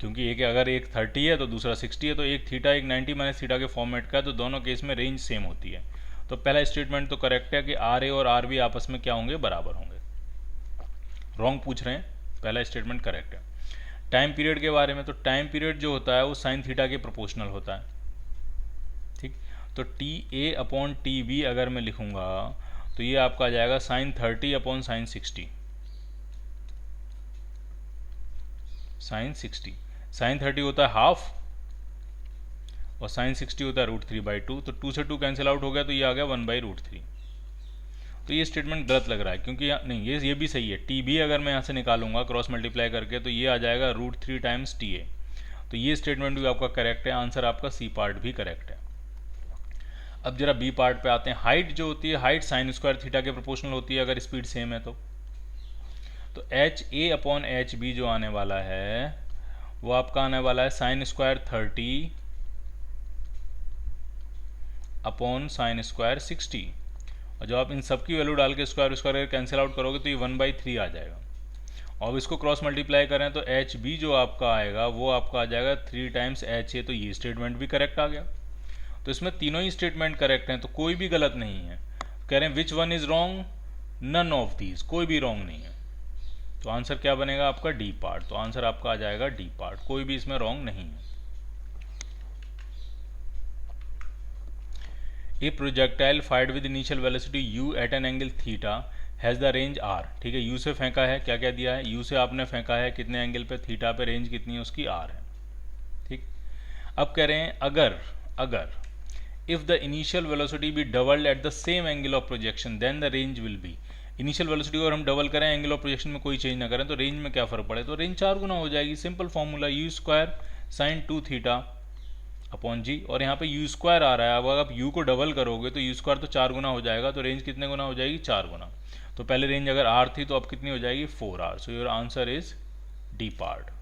क्योंकि एक अगर एक 30 है तो दूसरा 60 है, तो एक थीटा एक 90 माइनस थीटा के फॉर्मेट का है, तो दोनों केस में रेंज सेम होती है। तो पहला स्टेटमेंट तो करेक्ट है कि आर ए और आर बी आपस में क्या होंगे, बराबर होंगे। रॉन्ग पूछ रहे हैं, पहला स्टेटमेंट करेक्ट है। टाइम पीरियड के बारे में, तो टाइम पीरियड जो होता है वो साइन थीटा के प्रोपोर्शनल होता है, ठीक। तो T A upon T B अगर मैं लिखूंगा तो ये आपका आ जाएगा sine 30 upon sine 60, sine 60। Sine 30 होता है हाफ और साइन 60 होता है √3/2, तो 2 से 2 कैंसिल आउट हो गया, तो ये आ गया 1/√3। तो ये स्टेटमेंट गलत लग रहा है, क्योंकि नहीं, ये भी सही है। टी बी अगर मैं यहाँ से निकालूंगा क्रॉस मल्टीप्लाई करके, तो ये आ जाएगा √3 टाइम्स टी ए। तो ये स्टेटमेंट भी आपका करेक्ट है, आंसर आपका सी पार्ट भी करेक्ट है। अब जरा बी पार्ट पे आते हैं। हाइट जो होती है, हाइट साइन स्क्वायर थीटा के प्रोपोर्शनल होती है अगर स्पीड सेम है तो H A upon H B जो आने वाला है वो आपका आने वाला है sine square 30 upon sine square 60। और जब आप इन सब की वैल्यू डाल के स्क्वायर स्क्वायर कैंसिल आउट करोगे तो ये 1/3 आ जाएगा। और इसको क्रॉस मल्टीप्लाई करें तो एच बी जो आपका आएगा वो आपका आ जाएगा 3 टाइम्स एच ए। तो ये स्टेटमेंट भी करेक्ट आ गया। तो इसमें तीनों ही स्टेटमेंट करेक्ट हैं, तो कोई भी गलत नहीं है। कह रहे हैं which one is wrong, none of these, कोई भी रॉन्ग नहीं है। तो आंसर क्या बनेगा आपका, डी पार्ट। तो आंसर आपका आ जाएगा डी पार्ट, कोई भी इसमें रॉन्ग नहीं है। A projectile fired with initial velocity u at an angle theta has the range R. ठीक है, यू से फेंका है, क्या क्या दिया है, यू से आपने फेंका है कितने एंगल पे, थीटा पे, रेंज कितनी है उसकी, आर है। ठीक, अब कह रहे हैं अगर if the initial velocity be doubled at the same angle of projection then the range will be। Initial velocity को अगर हम डबल करें, एंगल ऑफ प्रोजेक्शन में कोई चेंज ना करें, तो रेंज में क्या फर्क पड़े, तो रेंज 4 गुना हो जाएगी। Simple formula u square sine 2 theta upon g, और यहाँ पे यू स्क्वायर आ रहा है। अब अगर आप यू को डबल करोगे तो यू स्क्वायर तो 4 गुना हो जाएगा, तो रेंज कितने गुना हो जाएगी, 4 गुना। तो पहले रेंज अगर आर थी तो अब कितनी हो जाएगी, 4r। So your answer is D part.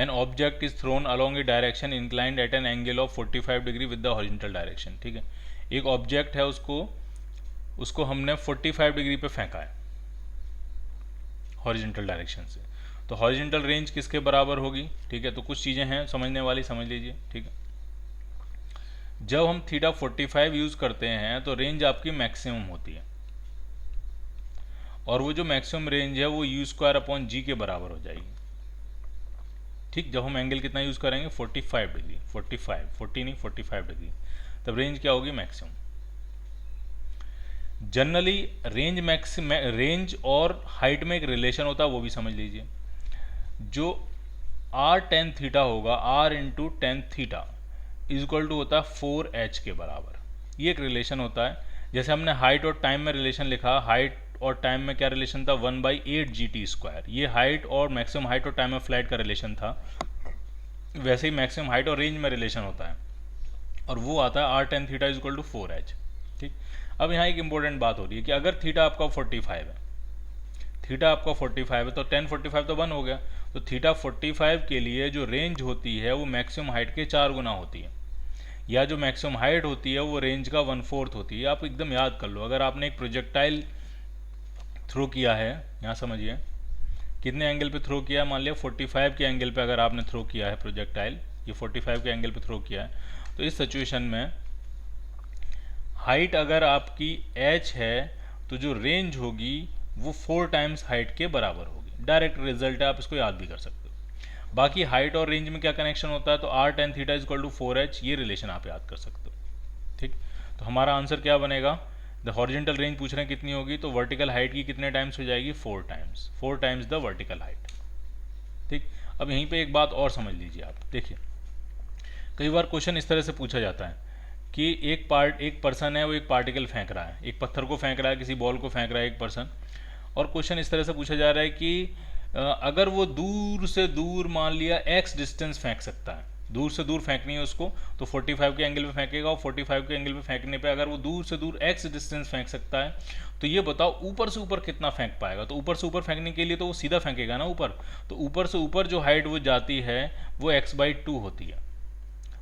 An object is thrown along a direction inclined at an angle of 45 degree with the horizontal direction। ठीक है, एक ऑब्जेक्ट है, उसको हमने 45 डिग्री पे फेंका है हॉरिजॉन्टल डायरेक्शन से। तो हॉरिजॉन्टल रेंज किसके बराबर होगी, ठीक है। तो कुछ चीज़ें हैं समझने वाली, समझ लीजिए। ठीक है, जब हम थीटा 45 यूज़ करते हैं तो रेंज आपकी मैक्सिमम होती है, और वो जो मैक्सिमम रेंज है वो यू स्क्वायर अपॉन जी के बराबर हो जाएगी। ठीक, जब हम एंगल कितना यूज़ करेंगे, 45 डिग्री, 40 नहीं 45 डिग्री, तब रेंज क्या होगी, मैक्सिमम। जनरली रेंज और हाइट में एक रिलेशन होता है, वो भी समझ लीजिए। जो r tan थीटा होगा, r into tan theta is equal to होता है 4h के बराबर। ये एक रिलेशन होता है। जैसे हमने हाइट और टाइम में रिलेशन लिखा, हाइट और टाइम में क्या रिलेशन था, 1/8 g²। ये हाइट और मैक्सिमम हाइट और टाइम ऑफ फ्लाइट का रिलेशन था। वैसे ही मैक्सिमम हाइट और रेंज में रिलेशन होता है, और वो आता है r tan theta is equal to 4h। ठीक, अब यहाँ एक इंपॉर्टेंट बात हो रही है कि अगर थीटा आपका 45 है, थीटा आपका 45 है, तो tan 45 तो 1 हो गया। तो थीटा 45 के लिए जो रेंज होती है वो मैक्सिमम हाइट के 4 गुना होती है, या जो मैक्सिमम हाइट होती है वो रेंज का 1/4 होती है। आप एकदम याद कर लो, अगर आपने एक प्रोजेक्टाइल थ्रो किया है, यहाँ समझिए कितने एंगल पे थ्रो किया है, मान लिया 45 के एंगल पे अगर आपने थ्रो किया है प्रोजेक्टाइल, ये 45 के एंगल पे थ्रो किया है, तो इस सिचुएशन में हाइट अगर आपकी h है तो जो रेंज होगी वो 4 टाइम्स हाइट के बराबर होगी। डायरेक्ट रिजल्ट है, आप इसको याद भी कर सकते हो। बाकी हाइट और रेंज में क्या कनेक्शन होता है, तो r tan theta is equal to 4h, ये रिलेशन आप याद कर सकते हो। ठीक, तो हमारा आंसर क्या बनेगा, द हॉरिजॉन्टल रेंज पूछ रहे हैं कितनी होगी, तो वर्टिकल हाइट की कितने टाइम्स हो जाएगी, 4 टाइम्स द वर्टिकल हाइट। ठीक, अब यहीं पे एक बात और समझ लीजिए आप, देखिए कई बार क्वेश्चन इस तरह से पूछा जाता है कि एक पर्सन है, वो एक पार्टिकल फेंक रहा है, एक पत्थर को फेंक रहा है, किसी बॉल को फेंक रहा है एक पर्सन, और क्वेश्चन इस तरह से पूछा जा रहा है कि अगर वो दूर से दूर मान लिया x डिस्टेंस फेंक सकता है, दूर से दूर फेंकनी है उसको, तो 45 के एंगल पे फेंकेगा, और 45 के एंगल पे फेंकने पे अगर वो दूर से दूर x डिस्टेंस फेंक सकता है, तो ये बताओ ऊपर से ऊपर कितना फेंक पाएगा। तो ऊपर से ऊपर फेंकने के लिए तो वो सीधा फेंकेगा ना ऊपर, तो ऊपर से ऊपर जो हाइट वो जाती है वो x/2 होती है।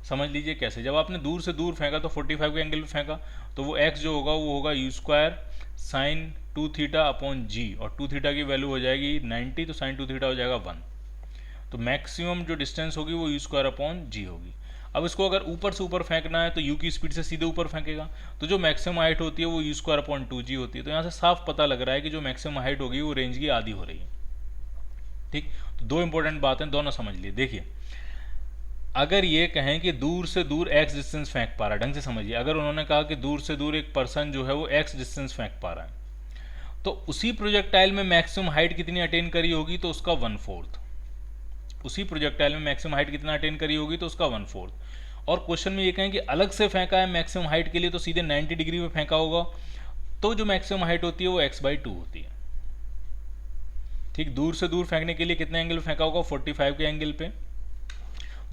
समझ लीजिए कैसे, जब आपने दूर से दूर फेंका तो 45 के एंगल पे फेंका, तो वो x जो होगा वो होगा u square sine 2 theta upon g, और 2 थीटा की वैल्यू हो जाएगी 90, तो साइन 2 थीटा हो जाएगा 1। तो मैक्सिमम जो डिस्टेंस होगी वो यू स्क्वायर अपॉन जी होगी। अब इसको अगर ऊपर से ऊपर फेंकना है तो यू की स्पीड से सीधे ऊपर फेंकेगा, तो जो मैक्सिमम हाइट होती है वो यू स्क्वायर अपॉन 2g होती है। तो यहाँ से साफ पता लग रहा है कि जो मैक्सिमम हाइट होगी वो रेंज की आधी हो रही है। ठीक, तो दो इंपॉर्टेंट बातें दोनों समझ लिए। देखिए, अगर ये कहें कि दूर से दूर x डिस्टेंस फेंक पा रहा है, ढंग से समझिए, अगर उन्होंने कहा कि दूर से दूर एक पर्सन जो है वो x डिस्टेंस फेंक पा रहा है, तो उसी प्रोजेक्टाइल में मैक्सिमम हाइट कितनी अटेन करी होगी, तो उसका 1/4। उसी प्रोजेक्टाइल में मैक्सिमम हाइट कितना अटेन करी होगी, तो उसका 1/4। और क्वेश्चन में ये कहें कि अलग से फेंका है मैक्सिमम हाइट के लिए, तो सीधे 90 डिग्री में फेंका होगा, तो जो मैक्सिमम हाइट होती है वो x/2 होती है। ठीक, दूर से दूर फेंकने के लिए कितने एंगल फेंका होगा, 45 के एंगल पे।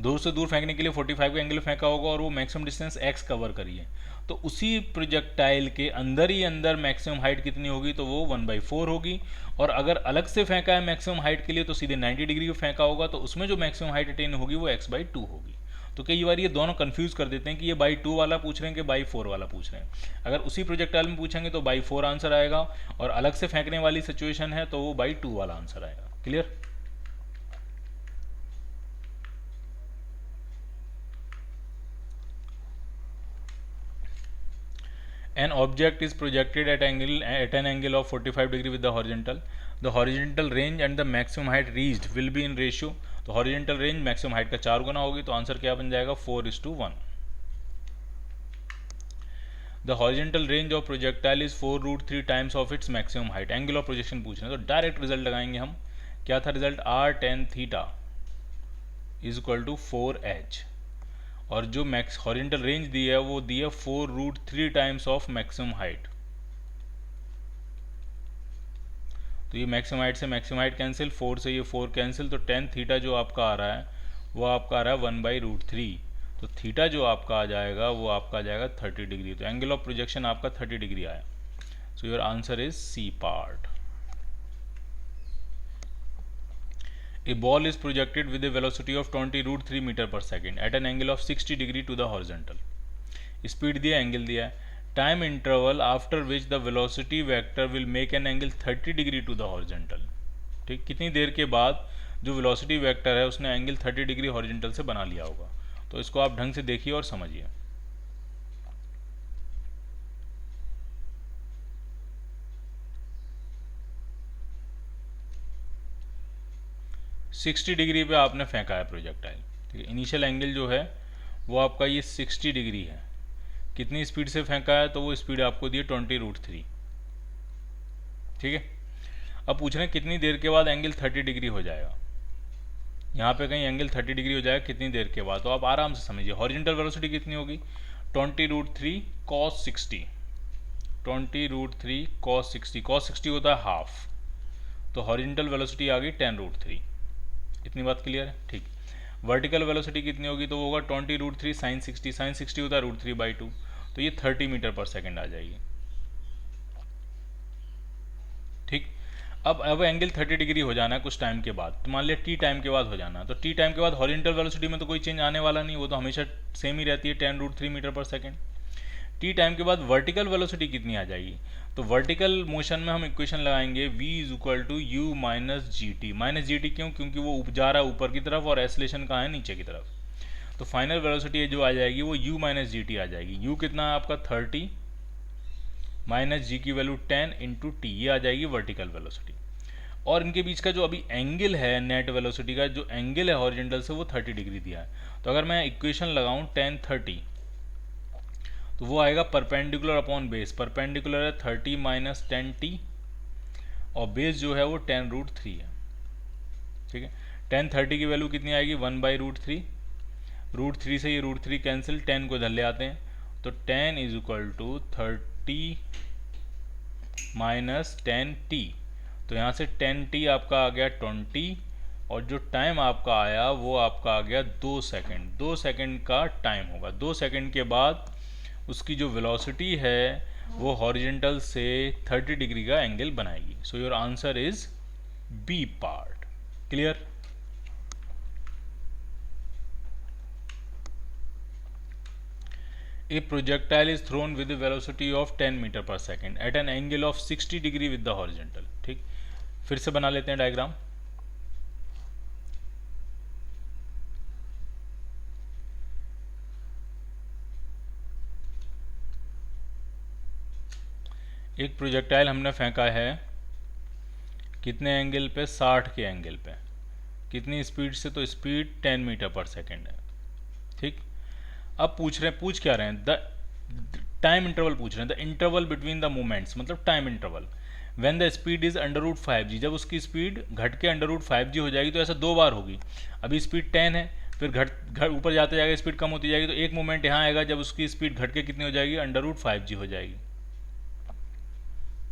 दूर से दूर फेंकने के लिए 45 के एंगल फेंका होगा, और वो मैक्सिमम डिस्टेंस x कवर करी है। तो उसी प्रोजेक्टाइल के अंदर ही अंदर मैक्सिमम हाइट कितनी होगी, तो वो 1/4 होगी। और अगर अलग से फेंका है मैक्सिमम हाइट के लिए, तो सीधे 90 डिग्री में फेंका होगा, तो उसमें जो मैक्सिमम हाइट अटेन होगी वो x/2 होगी। तो कई बार ये दोनों कंफ्यूज कर देते हैं कि ये by2 वाला पूछ रहे हैं कि by4 वाला पूछ रहे हैं। अगर उसी प्रोजेक्टाइल में पूछेंगे तो by4 आंसर आएगा, और अलग से फेंकने वाली सिचुएशन है तो वो by2 वाला आंसर आएगा। Clear? An object is projected at an angle of 45 degree with the horizontal. The horizontal range and the maximum height reached will be in ratio. तो horizontal range maximum height का 4 गुना होगी, तो answer क्या बन जाएगा, 4:1। The horizontal range of projectile is 4√3 times of its maximum height. Angle of projection पूछ रहे हैं, तो डायरेक्ट रिजल्ट लगाएंगे हम। क्या था result, r tan theta is equal to 4h, और जो मैक्स हॉरिजॉन्टल रेंज दी है वो दी है 4√3 टाइम्स ऑफ मैक्सिमम हाइट। तो ये मैक्सिमम हाइट से मैक्सिमम हाइट कैंसिल, 4 से ये 4 कैंसिल, तो tan थीटा जो आपका आ रहा है वो आपका आ रहा है 1/√3। तो थीटा जो आपका आ जाएगा वो आपका आ जाएगा 30 डिग्री। तो एंगल ऑफ प्रोजेक्शन आपका 30 डिग्री आया। So your answer is C part. A ball is projected with a velocity of 20√3 meter per second at an angle of 60 degree to the horizontal. Speed दिया, angle दिया है। Time interval after which the velocity vector will make an angle 30 degree to the horizontal. ठीक, कितनी देर के बाद जो velocity vector है उसने एंगल 30 डिग्री हॉरिजॉन्टल से बना लिया होगा। तो इसको आप ढंग से देखिए और समझिए। सिक्सटी डिग्री पे आपने फेंका है प्रोजेक्टाइल। ठीक है, इनिशियल एंगल जो है वो आपका ये 60 डिग्री है। कितनी स्पीड से फेंका है, तो वो स्पीड आपको दी है 20√3। ठीक है, अब पूछ रहे हैं कितनी देर के बाद एंगल 30 डिग्री हो जाएगा। यहाँ पे कहीं एंगल 30 डिग्री हो जाएगा कितनी देर के बाद, तो आप आराम से समझिए। हॉरिजॉन्टल वेलोसिटी कितनी होगी, 20√3 cos 60, 20√3 cos 60, cos 60 होता है हाफ, तो हॉरिजॉन्टल वेलोसिटी आ गई 10√3। इतनी बात क्लियर है? ठीक। वर्टिकल वेलोसिटी कितनी होगी, तो वो होगा 20√3 sin 60, sin 60 होता है √3/2, तो ये 30 मीटर पर सेकेंड आ जाएगी। ठीक, अब एंगल 30 डिग्री हो जाना है कुछ टाइम के बाद, तो मान लिया टी टाइम के बाद हो जाना है। तो टी टाइम के बाद हॉरिजॉन्टल वेलोसिटी में तो कोई चेंज आने वाला नहीं, वो तो हमेशा सेम ही रहती है 10√3 मीटर पर सेकेंड। टी टाइम के बाद वर्टिकल वेलोसिटी कितनी आ जाएगी, तो वर्टिकल मोशन में हम इक्वेशन लगाएंगे v is equal to u minus g t. Minus g t क्यों, क्योंकि वो जा रहा है ऊपर की तरफ और एक्सेलेरेशन कहाँ है, नीचे की तरफ। तो फाइनल वेलोसिटी जो आ जाएगी वो u माइनस जी टी आ जाएगी। u कितना है आपका 30, माइनस जी की वैल्यू 10 इंटू टी, ये आ जाएगी वर्टिकल वेलोसिटी। और इनके बीच का जो अभी एंगल है नेट वेलोसिटी का, जो एंगल है हॉरिजॉन्टल से, वो 30 डिग्री दिया है। तो अगर मैं इक्वेशन लगाऊं tan 30, तो वो आएगा परपेंडिकुलर अपॉन बेस। परपेंडिकुलर है 30 माइनस 10t, और बेस जो है वो 10√3 है। ठीक है, tan 30 की वैल्यू कितनी आएगी, 1/√3। √3 से ये √3 कैंसिल, 10 को इधर ले आते हैं, तो tan is equal to 30 minus 10t। तो यहाँ से 10t आपका आ गया 20, और जो टाइम आपका आया वो आपका आ गया 2 सेकेंड। 2 सेकेंड का टाइम होगा। 2 सेकेंड के बाद उसकी जो वेलोसिटी है वो हॉरिजॉन्टल से 30 डिग्री का एंगल बनाएगी। So your answer is B part. Clear? A projectile is thrown with velocity of 10 metre पर second at an angle of 60 degree with the horizontal. ठीक, फिर से बना लेते हैं डायग्राम। एक प्रोजेक्टाइल हमने फेंका है कितने एंगल पे, 60 के एंगल पे। कितनी स्पीड से, तो स्पीड 10 मीटर पर सेकेंड है। ठीक, अब पूछ क्या रहे हैं, द टाइम इंटरवल पूछ रहे हैं, the interval between the movements, मतलब time interval when the speed is √5g। जब उसकी स्पीड घट के √5g हो जाएगी तो ऐसा 2 बार होगी। अभी स्पीड 10 है, फिर घट ऊपर जाते जाएगा स्पीड कम होती जाएगी, तो एक मोमेंट यहाँ आएगा जब उसकी स्पीड घट के कितनी हो जाएगी, √5g हो जाएगी।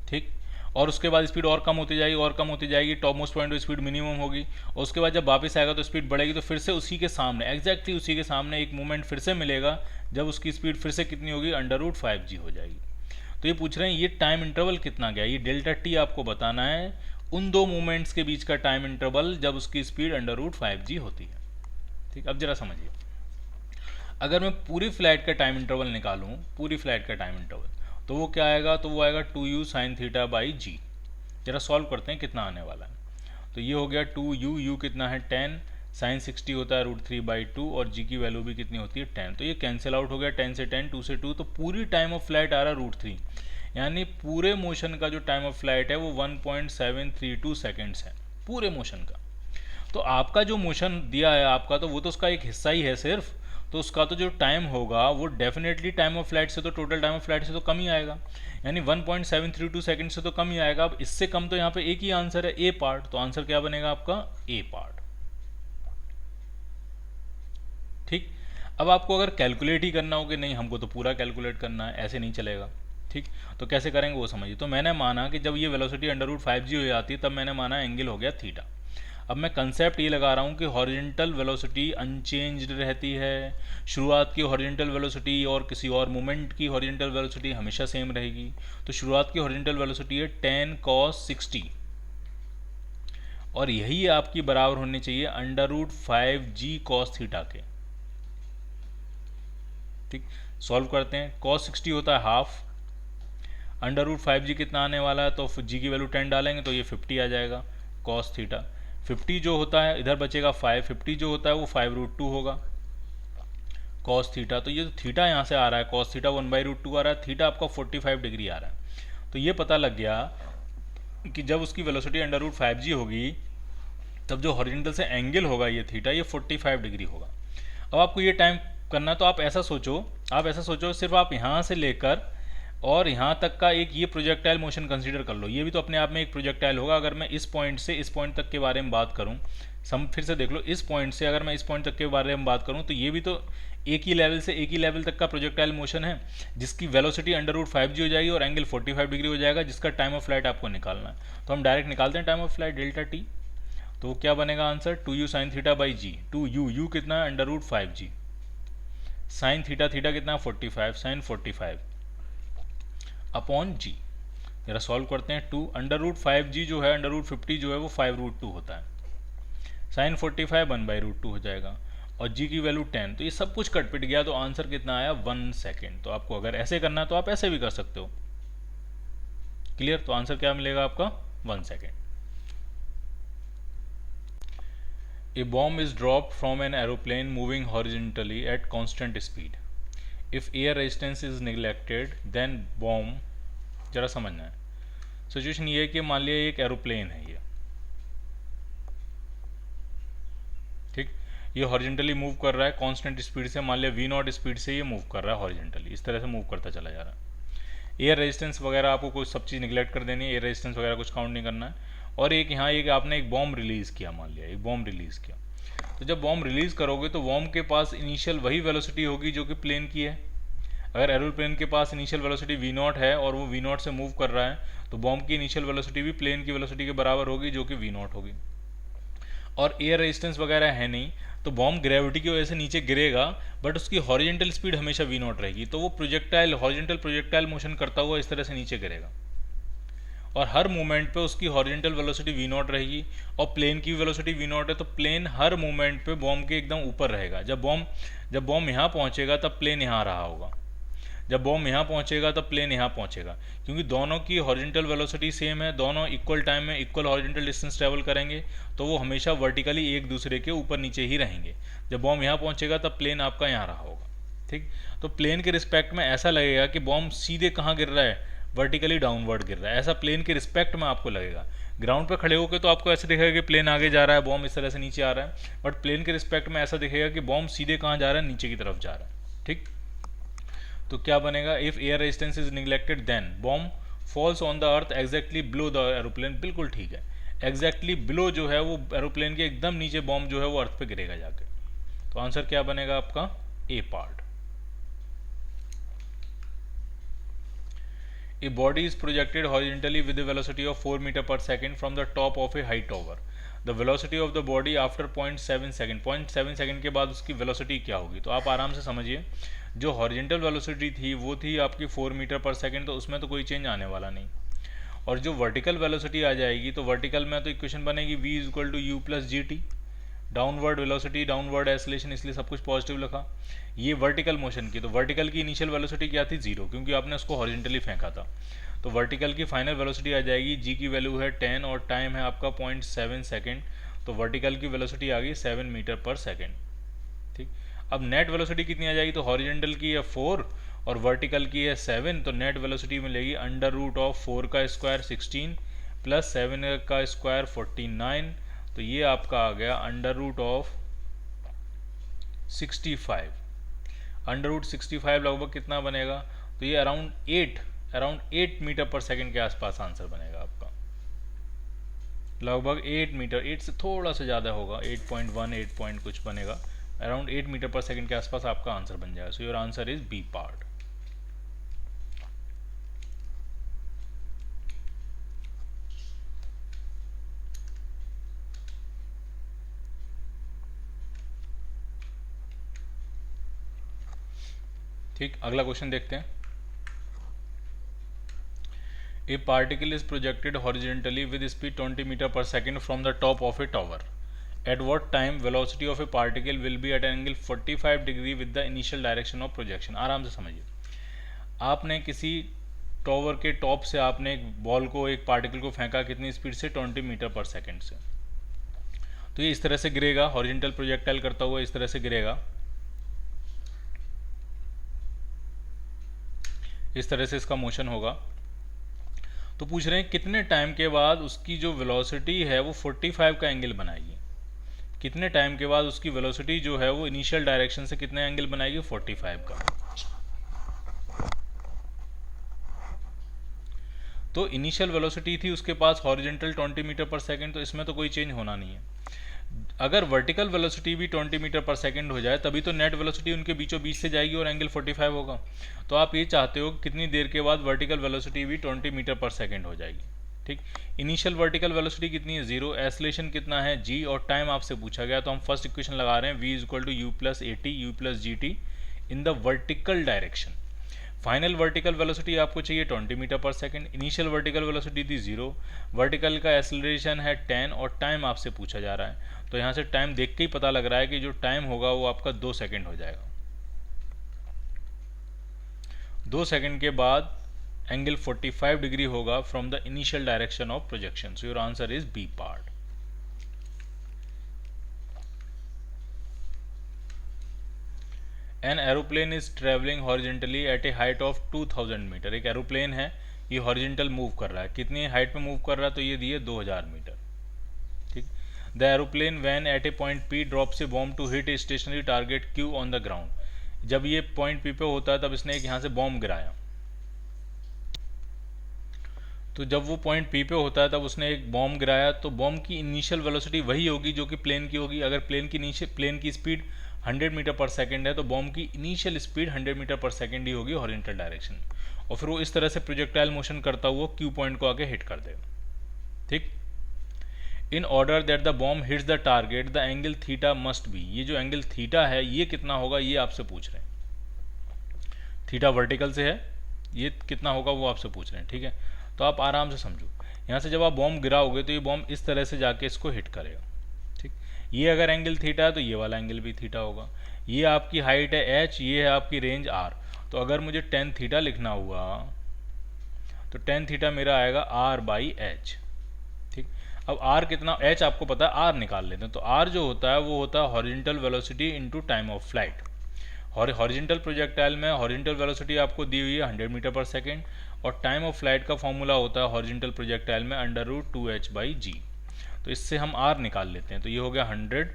ठीक, और उसके बाद स्पीड और कम होती जाएगी, और कम होती जाएगी, टॉप मोस्ट पॉइंट पे स्पीड मिनिमम होगी, और उसके बाद जब वापस आएगा तो स्पीड बढ़ेगी, तो फिर से उसी के सामने, एग्जैक्टली उसी के सामने एक मोमेंट फिर से मिलेगा जब उसकी स्पीड फिर से कितनी होगी, √5g हो जाएगी। तो ये पूछ रहे हैं ये टाइम इंटरवल कितना गया, ये डेल्टा टी आपको बताना है, उन दो मूवमेंट्स के बीच का टाइम इंटरवल जब उसकी स्पीड √5g होती है। ठीक, अब जरा समझिए, अगर मैं पूरी फ्लाइट का टाइम इंटरवल निकालूं, पूरी फ्लाइट का टाइम इंटरवल, तो वो क्या आएगा, तो वो आएगा 2u sin थीटा बाई जी। जरा सॉल्व करते हैं कितना आने वाला है। तो ये हो गया 2u, u कितना है 10, sin 60 होता है √3/2, और g की वैल्यू भी कितनी होती है 10। तो ये कैंसिल आउट हो गया, 10 से 10, 2 से 2, तो पूरी टाइम ऑफ फ्लाइट आ रहा है √3, यानी पूरे मोशन का जो टाइम ऑफ फ्लाइट है वो 1.732 सेकेंड्स है, पूरे मोशन का। तो आपका जो मोशन दिया है आपका, तो वो तो उसका एक हिस्सा ही है सिर्फ, तो उसका तो जो टाइम होगा वो डेफिनेटली टाइम ऑफ फ्लाइट से, तो टोटल टाइम ऑफ फ्लाइट से तो कम ही आएगा, यानी 1.732 सेकंड से तो कम ही आएगा। अब इससे कम तो यहाँ पे एक ही आंसर है, ए पार्ट, तो आंसर क्या बनेगा आपका, ए पार्ट। ठीक, अब आपको अगर कैलकुलेट ही करना हो कि नहीं हमको तो पूरा कैलकुलेट करना है, ऐसे नहीं चलेगा। ठीक, तो कैसे करेंगे वो समझिए। तो मैंने माना कि जब ये वेलोसिटी √5g हो जाती है तब मैंने माना एंगल हो गया थीटा। अब मैं कंसेप्ट ये लगा रहा हूँ कि हॉरिजेंटल वेलोसिटी अनचेंज्ड रहती है, शुरुआत की हॉरिजेंटल वेलोसिटी और किसी और मोमेंट की हॉरिजेंटल वेलोसिटी हमेशा सेम रहेगी। तो शुरुआत की हॉरिजेंटल वेलोसिटी है 10 cos 60, और यही आपकी बराबर होनी चाहिए √5g cos थीटा के। ठीक, सॉल्व करते हैं, cos 60 होता है हाफ, √5g कितना आने वाला है, तो g की वैल्यू 10 डालेंगे तो ये 50 आ जाएगा cos थीटा। 50 जो होता है इधर बचेगा 5, 50 जो होता है वो 5√2 होगा cos थीटा। तो ये थीटा यहाँ से आ रहा है, cos थीटा 1/√2 आ रहा है, थीटा आपका 45 डिग्री आ रहा है। तो ये पता लग गया कि जब उसकी वेलोसिटी √5g होगी तब जो हॉरिजॉन्टल से एंगल होगा ये थीटा, ये 45 डिग्री होगा। अब आपको ये टाइम करना है, तो आप ऐसा सोचो सिर्फ आप यहाँ से लेकर और यहाँ तक का एक ये प्रोजेक्टाइल मोशन कंसीडर कर लो, ये भी तो अपने आप में एक प्रोजेक्टाइल होगा। अगर मैं इस पॉइंट से इस पॉइंट तक के बारे में बात करूँ, फिर से देख लो, इस पॉइंट से अगर मैं इस पॉइंट तक के बारे में बात करूँ तो ये भी तो एक ही लेवल से एक ही लेवल तक का प्रोजेक्टाइल मोशन है, जिसकी वेलोसिटी √5g हो जाएगी और एंगल 45 डिग्री हो जाएगा, जिसका टाइम ऑफ फ्लाइट आपको निकालना है। तो हम डायरेक्ट निकालते हैं time of flight delta t. तो क्या बनेगा answer, 2u sin theta by g. 2u कितना है √5g, साइन थीटा कितना है 45, साइन 45 अपॉन जी। जरा सॉल्व करते हैं, 2 √5g जो है, √50 जो है वो 5√2 होता है, साइन 45 1/√2 हो जाएगा, और g की वैल्यू 10। तो ये सब कुछ कट पिट गया, तो आंसर कितना आया 1 सेकेंड। तो आपको अगर ऐसे करना है तो आप ऐसे भी कर सकते हो, क्लियर। तो आंसर क्या मिलेगा आपका 1 second. A bomb is dropped from an aeroplane moving horizontally at constant speed. If air resistance is neglected, then bomb, जरा समझना है सिचुएशन ये है कि मान लिया एक एरोप्लेन है ये, ठीक, ये हॉरिजॉन्टली मूव कर रहा है कांस्टेंट स्पीड से, मान लिया v0 स्पीड से ये मूव कर रहा है हॉरिजॉन्टली, इस तरह से मूव करता चला जा रहा है। एयर रेजिस्टेंस वगैरह आपको कुछ सब चीज़ निगलेक्ट कर देनी है, एयर रेजिस्टेंस वगैरह कुछ काउंट नहीं करना है। और एक यहाँ एक आपने एक बॉम्ब रिलीज़ किया, मान लिया एक बॉम्ब रिलीज़ किया, तो जब बॉम्ब रिलीज़ करोगे तो बॉम्ब के पास इनिशियल वही वेलोसिटी होगी जो कि प्लेन की है। अगर एरोप्लेन के पास इनिशियल वेलोसिटी v0 है और वो v0 से मूव कर रहा है, तो बॉम्ब की इनिशियल वेलोसिटी भी प्लेन की वेलोसिटी के बराबर होगी जो कि v0 होगी। और एयर रेजिस्टेंस वगैरह है नहीं, तो बॉम्ब ग्रेविटी की वजह से नीचे गिरेगा, बट उसकी हॉरिजॉन्टल स्पीड हमेशा v0 रहेगी, तो वो प्रोजेक्टाइल हॉरिजॉन्टल प्रोजेक्टाइल मोशन करता हुआ इस तरह से नीचे गिरेगा, और हर मूवमेंट पे उसकी हॉरिजॉन्टल वेलोसिटी v0 रहेगी, और प्लेन की वेलोसिटी v0 है, तो प्लेन हर मूवमेंट पे बॉम्ब के एकदम ऊपर रहेगा। जब बॉम्ब यहाँ पहुँचेगा तब प्लेन यहाँ रहा होगा, जब बॉम्ब यहाँ पहुँचेगा तब प्लेन यहाँ पहुँचेगा, क्योंकि दोनों की हॉरिजॉन्टल वेलोसिटी सेम है, दोनों इक्वल टाइम में इक्वल हॉरिजॉन्टल डिस्टेंस ट्रैवल करेंगे, तो वो हमेशा वर्टिकली एक दूसरे के ऊपर नीचे ही रहेंगे। जब बॉम्ब यहाँ पहुँचेगा तब प्लेन आपका यहाँ रहा होगा। ठीक, तो प्लेन के रिस्पेक्ट में ऐसा लगेगा कि बॉम्ब सीधे कहाँ गिर रहा है, वर्टिकली डाउनवर्ड गिर रहा है, ऐसा प्लेन के रिस्पेक्ट में आपको लगेगा। ग्राउंड पर खड़े होकर तो आपको ऐसे दिखेगा कि प्लेन आगे जा रहा है, बॉम्ब इस तरह से नीचे आ रहा है, बट प्लेन के रिस्पेक्ट में ऐसा दिखेगा कि बॉम्ब सीधे कहाँ जा रहा है, नीचे की तरफ जा रहा है। ठीक, तो क्या बनेगा, if air resistance is neglected then bomb falls on the earth exactly below the aeroplane. बिल्कुल ठीक है, एग्जैक्टली बिलो जो है वो एरोप्लेन के एकदम नीचे बॉम्ब जो है वो अर्थ पे गिरेगा जाके। तो आंसर क्या बनेगा आपका, ए part. A body is projected horizontally with a velocity of 4 meter per second from the top of a high tower. The velocity of the body after 0.7 second, 0.7 second के बाद उसकी वेलोसिटी क्या होगी। तो आप आराम से समझिए, जो हॉरिजेंटल वेलोसिटी थी वो थी आपकी 4 मीटर पर सेकंड, तो उसमें तो कोई चेंज आने वाला नहीं। और जो वर्टिकल वेलोसिटी आ जाएगी, तो वर्टिकल में तो इक्वेशन बनेगी v is equal to u plus g t, downward velocity, downward acceleration, इसलिए सब कुछ पॉजिटिव लिखा। ये वर्टिकल मोशन की, तो वर्टिकल की इनिशियल वेलोसिटी क्या थी, 0, क्योंकि आपने उसको हॉरिजेंटली फेंका था। तो वर्टिकल की फाइनल वेलोसिटी आ जाएगी, जी की वैल्यू है 10 और टाइम है आपका 0.7 सेकेंड, तो वर्टिकल की वेलोसिटी आ गई 7 मीटर पर सेकेंड। ठीक, अब नेट वेलोसिटी कितनी आ जाएगी, तो हॉरिजेंटल की है 4 और वर्टिकल की है 7, तो नेट वेलोसिटी मिलेगी अंडर रूट ऑफ 4 का स्क्वायर 16 प्लस 7 का स्क्वायर 49, तो ये आपका आ गया under root of 65। Under root 65 लगभग कितना बनेगा, तो ये अराउंड 8 मीटर पर सेकंड के आसपास आंसर बनेगा आपका, लगभग 8 मीटर, 8 से थोड़ा सा ज़्यादा होगा, 8.1 8 पॉइंट कुछ बनेगा, अराउंड 8 मीटर पर सेकंड के आसपास आपका आंसर बन जाएगा। So your answer is B part. ठीक, अगला क्वेश्चन देखते हैं। A particle is projected horizontally with speed 20 meter per second from the top of a tower. At what time velocity of a particle will be at an angle 45 degree with the initial direction of projection? आराम से समझिए, आपने किसी tower के top से आपने एक ball को, एक पार्टिकल को फेंका, कितनी स्पीड से, 20 मीटर पर सेकंड से। तो ये इस तरह से गिरेगा, हॉरिजॉन्टल प्रोजेक्टाइल करता हुआ इस तरह से गिरेगा, इस तरह से इसका मोशन होगा। तो पूछ रहे हैं कितने टाइम के बाद उसकी जो वेलोसिटी है वो 45 का एंगल बनाएगी, कितने टाइम के बाद उसकी वेलोसिटी जो है वो इनिशियल डायरेक्शन से कितने एंगल बनाएगी, 45 का। तो इनिशियल वेलोसिटी थी उसके पास हॉरिजॉन्टल 20 मीटर पर सेकंड, तो इसमें तो कोई चेंज होना नहीं है। अगर वर्टिकल वेलोसिटी भी 20 मीटर पर सेकंड हो जाए तभी तो नेट वेलोसिटी उनके बीचों बीच से जाएगी और एंगल 45 होगा। तो आप ये चाहते हो कितनी देर के बाद वर्टिकल वेलोसिटी भी 20 मीटर पर सेकंड हो जाएगी। ठीक, इनिशियल वर्टिकल वेलोसिटी कितनी है, 0, एसलेशन कितना है, जी, और टाइम आपसे पूछा गया, तो हम फर्स्ट इक्वेशन लगा रहे हैं, v is equal to u plus a t u plus g t in the vertical direction. Final vertical velocity आपको चाहिए 20 मीटर पर सेकंड, इनिशियल वर्टिकल वेलोसिटी थी 0, वर्टिकल का एक्सेलरेशन है 10 और टाइम आपसे पूछा जा रहा है। तो यहाँ से टाइम देख के ही पता लग रहा है कि जो टाइम होगा वो आपका 2 सेकंड हो जाएगा। 2 सेकंड के बाद एंगल 45 डिग्री होगा from the initial direction of projection. So your answer is B part. An aeroplane is travelling horizontally at a height of 2000 metre. एक एरोप्लेन है, ये हॉरिजेंटल मूव कर रहा है, कितनी हाइट पे मूव कर रहा है, तो ये दिए 2000 मीटर। ठीक, the aeroplane when at a point P drops a bomb to hit a stationary target Q on the ground. जब ये पॉइंट पी पे होता है तब इसने एक यहाँ से बॉम्ब गिराया, तो जब वो पॉइंट पी पे होता है तब उसने एक बॉम्ब गिराया, तो बॉम्ब की इनिशियल वेलोसिटी वही होगी जो कि प्लेन की होगी। अगर प्लेन की स्पीड 100 मीटर पर सेकंड है तो बॉम्ब की इनिशियल स्पीड 100 मीटर पर सेकंड ही होगी हॉरिजॉन्टल डायरेक्शन, और फिर वो इस तरह से प्रोजेक्टाइल मोशन करता हुआ क्यू पॉइंट को आके हिट कर देगा। ठीक, in order that the bomb hits the target the angle theta must be. ये जो एंगल थीटा है ये कितना होगा, ये आपसे पूछ रहे हैं। थीटा वर्टिकल से है, ये कितना होगा वो आपसे पूछ रहे हैं। ठीक है, तो आप आराम से समझो, यहाँ से जब आप बॉम्ब गिराओगे तो ये बॉम्ब इस तरह से जाके इसको हिट करेगा। ठीक, ये अगर एंगल थीटा है तो ये वाला एंगल भी थीटा होगा। ये आपकी हाइट है h, ये है आपकी रेंज r, तो अगर मुझे टेन थीटा लिखना हुआ तो टेन थीटा मेरा आएगा आर बाई एच। ठीक, अब आर कितना, एच आपको पता है, आर निकाल लेते हैं। तो आर जो होता है वो होता है horizontal velocity into time of flight. और हॉरिजॉन्टल प्रोजेक्टाइल में हॉरिजॉन्टल वेलोसिटी आपको दी हुई है 100 मीटर पर सेकेंड, और टाइम ऑफ फ्लाइट का फॉर्मूला होता है हॉरिजॉन्टल प्रोजेक्टाइल में √2h/g। तो इससे हम आर निकाल लेते हैं। तो ये हो गया 100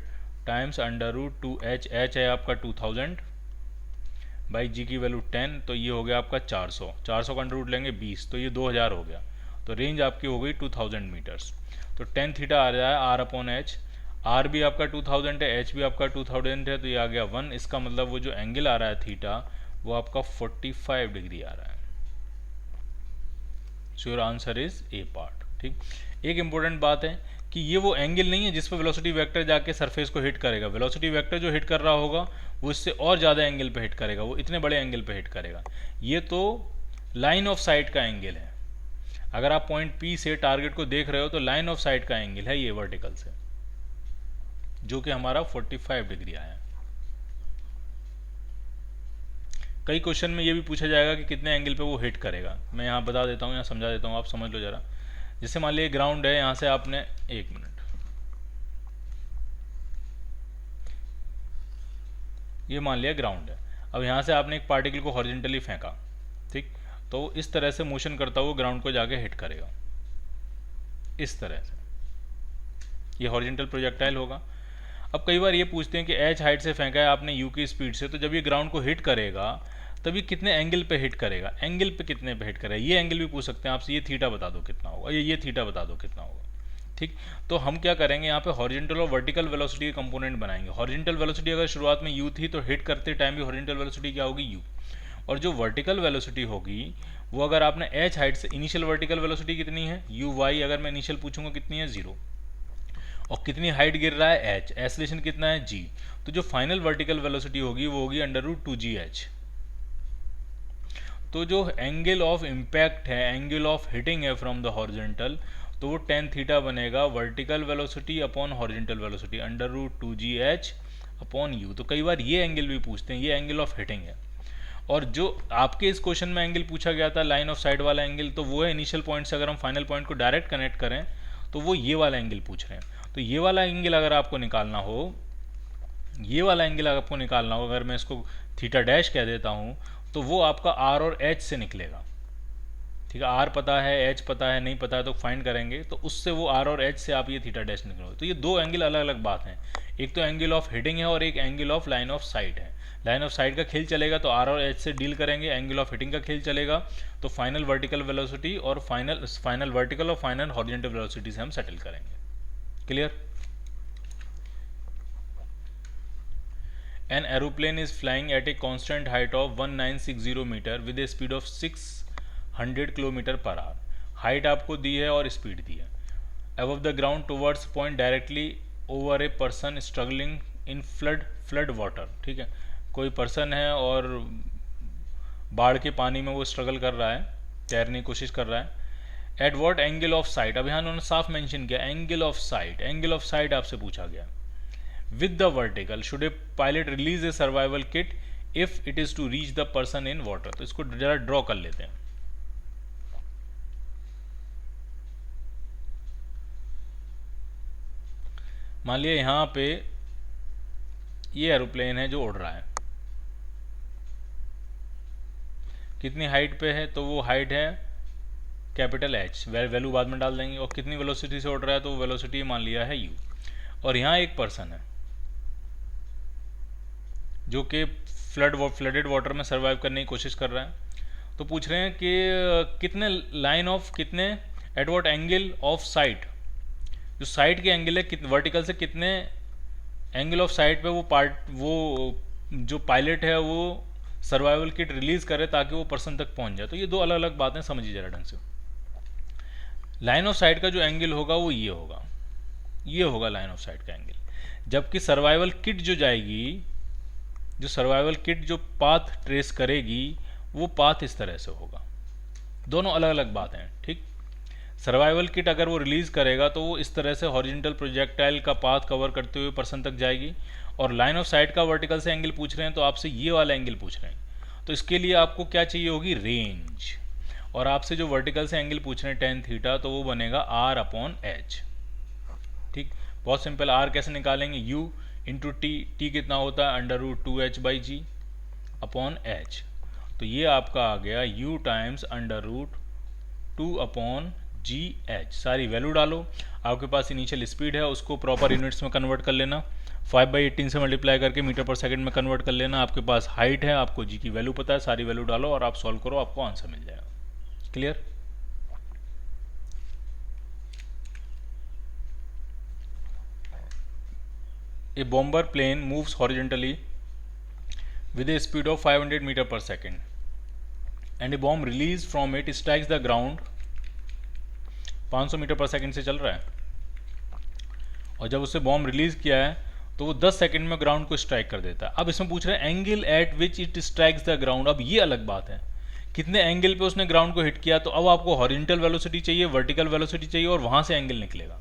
टाइम्स √2h, एच है आपका 2000 बाई जी की वैल्यू 10, तो ये हो गया आपका 400। 400 का अंडर रूट लेंगे 20, तो ये 2000 हो गया। तो रेंज आपकी हो गई 2000 मीटर्स। तो टेन थीटा आ रहा है आर अपॉन एच। आर भी आपका 2000 है, एच भी आपका 2000 है, तो ये आ गया 1। इसका मतलब वो जो एंगल आ रहा है थीटा वो आपका 45 डिग्री आ रहा है। सो your answer is A part. ठीक, एक इंपॉर्टेंट बात है कि ये वो एंगल नहीं है जिस पर वेलोसिटी वेक्टर जाके सरफेस को हिट करेगा। वेलोसिटी वेक्टर जो हिट कर रहा होगा वो इससे और ज़्यादा एंगल पे हिट करेगा, वो इतने बड़े एंगल पे हिट करेगा। ये तो लाइन ऑफ साइट का एंगल है। अगर आप पॉइंट पी से टारगेट को देख रहे हो तो लाइन ऑफ साइट का एंगल है ये वर्टिकल से, जो कि हमारा 45 डिग्री आया। कई क्वेश्चन में ये भी पूछा जाएगा कि कितने एंगल पे वो हिट करेगा। मैं यहाँ बता देता हूँ, यहाँ समझा देता हूँ, आप समझ लो जरा। जैसे मान लीजिए ग्राउंड है, यहाँ से आपने, एक मिनट, ये मान लिया ग्राउंड है। अब यहाँ से आपने एक पार्टिकल को हॉरिजॉन्टली फेंका, ठीक, तो इस तरह से मोशन करता हुआ ग्राउंड को जाके हिट करेगा, इस तरह से। ये हॉरिजॉन्टल प्रोजेक्टाइल होगा। अब कई बार ये पूछते हैं कि एच हाइट से फेंका है आपने यू की स्पीड से, तो जब ये ग्राउंड को हिट करेगा तब ये कितने एंगल पे हिट करेगा, एंगल पे कितने पे हिट करेगा। ये एंगल भी पूछ सकते हैं आपसे, ये थीटा बता दो कितना होगा, ये थीटा बता दो कितना होगा। ठीक, तो हम क्या करेंगे यहाँ पे हॉरिजॉन्टल और वर्टिकल वेलोसिटी के कंपोनेंट बनाएंगे। हॉरिजॉन्टल वेलोसिटी अगर शुरुआत में यू थी तो हिट करते टाइम भी हॉरिजॉन्टल वेलोसिटी क्या होगी, यू। और जो वर्टिकल वेलोसिटी होगी वो अगर आपने एच हाइट से, इनिशियल वर्टिकल वेलोसिटी कितनी है यू वाई, अगर मैं इनिशियल पूछूंगा कितनी है 0, और कितनी हाइट गिर रहा है एच, एसलेशन कितना है जी, तो जो फाइनल वर्टिकल वेलोसिटी होगी वो होगी √2gh। तो जो एंगल ऑफ इम्पैक्ट है, एंगल ऑफ हिटिंग है फ्रॉम द हॉरिजॉन्टल, तो वो टेन थीटा बनेगा vertical velocity upon horizontal velocity √2gh upon you. तो कई बार ये एंगल भी पूछते हैं, ये एंगल ऑफ हिटिंग है। और जो आपके इस क्वेश्चन में एंगल पूछा गया था लाइन ऑफ साइट वाला एंगल, तो वो है इनिशियल पॉइंट से अगर हम फाइनल पॉइंट को डायरेक्ट कनेक्ट करें तो वो ये वाला एंगल पूछ रहे हैं। तो ये वाला एंगल अगर आपको निकालना हो, ये वाला एंगल आपको निकालना हो, अगर मैं इसको थीटा डैश कह देता हूँ, तो वो आपका आर और एच से निकलेगा। ठीक है, आर पता है, एच पता है, नहीं पता है तो फाइंड करेंगे, तो उससे वो आर और एच से आप ये थीटा डैश निकलोगे। तो ये दो एंगल अलग अलग बात हैं, एक तो एंगल ऑफ हिटिंग है और एक angle of line of site है। लाइन ऑफ साइट का खेल चलेगा तो आर और एच से डील करेंगे, एंगल ऑफ हिटिंग का खेल चलेगा तो फाइनल वर्टिकल वेलोसिटी और फाइनल वर्टिकल और फाइनल हॉरिजॉन्टल वेलोसिटी से हम सेटल करेंगे। Clear? An aeroplane is flying at a constant height of 1960 meter with a speed of 600 km per hour. Height आपको दी है और स्पीड दी है। Above the ground towards point directly over a person struggling in flood water. ठीक है, कोई person है और बाढ़ के पानी में वो स्ट्रगल कर रहा है, तैरने की कोशिश कर रहा है। At what angle of sight, अब यहाँ उन्होंने साफ मेंशन किया angle of sight. Angle of sight आपसे पूछा गया। With the vertical, should a pilot release a survival kit if it is to reach the person in water? तो इसको जरा ड्रॉ कर लेते हैं। मान लिया यहाँ पे ये एरोप्लेन है जो उड़ रहा है, कितनी हाइट पे है, तो वो हाइट है कैपिटल एच, वैल्यू बाद में डाल देंगे। और कितनी वेलोसिटी से उड़ रहा है, तो वेलोसिटी मान लिया है यू। और यहाँ एक पर्सन है जो कि फ्लडेड वाटर में सर्वाइव करने की कोशिश कर रहा है। तो पूछ रहे हैं कि कितने लाइन ऑफ, कितने at what angle of site, जो साइट के एंगल है वर्टिकल से कितने एंगल ऑफ साइट पे वो जो पायलट है वो सर्वाइवल किट रिलीज करे ताकि वो पर्सन तक पहुंच जाए। तो ये दो अलग अलग बातें समझिए जरा ढंग से। लाइन ऑफ साइट का जो एंगल होगा वो ये होगा, ये होगा लाइन ऑफ साइट का एंगल। जबकि सर्वाइवल किट जो जाएगी, जो सर्वाइवल किट जो पाथ ट्रेस करेगी वो पाथ इस तरह से होगा। दोनों अलग अलग बातें हैं। ठीक, सर्वाइवल किट अगर वो रिलीज करेगा तो वो इस तरह से हॉरिजॉन्टल प्रोजेक्टाइल का पाथ कवर करते हुए पर्सन तक जाएगी। और लाइन ऑफ साइट का वर्टिकल से एंगल पूछ रहे हैं तो आपसे ये वाला एंगल पूछ रहे हैं। तो इसके लिए आपको क्या चाहिए होगी, रेंज। और आपसे जो वर्टिकल से एंगल पूछ रहे हैं टेन थीटा, तो वो बनेगा आर अपॉन एच। ठीक, बहुत सिंपल। आर कैसे निकालेंगे, यू इंटू टी, टी कितना होता है under root 2h by g upon h. तो ये आपका आ गया u times under root 2 upon g h. सारी वैल्यू डालो, आपके पास इनिशियल स्पीड है उसको प्रॉपर यूनिट्स में कन्वर्ट कर लेना, 5/18 से मल्टीप्लाई करके मीटर पर सेकंड में कन्वर्ट कर लेना। आपके पास हाइट है, आपको जी की वैल्यू पता है, सारी वैल्यू डालो और आप सॉल्व करो, आपको आंसर मिल जाएगा। Clear? A bomber plane moves horizontally with a speed of 500 meter per second and a bomb released from it strikes the ground 500 metre पर सेकंड से चल रहा है, और जब उससे बॉम्ब रिलीज किया है तो वो 10 सेकंड में ग्राउंड को स्ट्राइक कर देता है। अब इसमें पूछ रहे हैं angle eight which it strikes the ground. अब ये अलग बात है, कितने एंगल पे उसने ग्राउंड को हिट किया। तो अब आपको हॉरिजॉन्टल वेलोसिटी चाहिए, वर्टिकल वेलोसिटी चाहिए, और वहां से एंगल निकलेगा।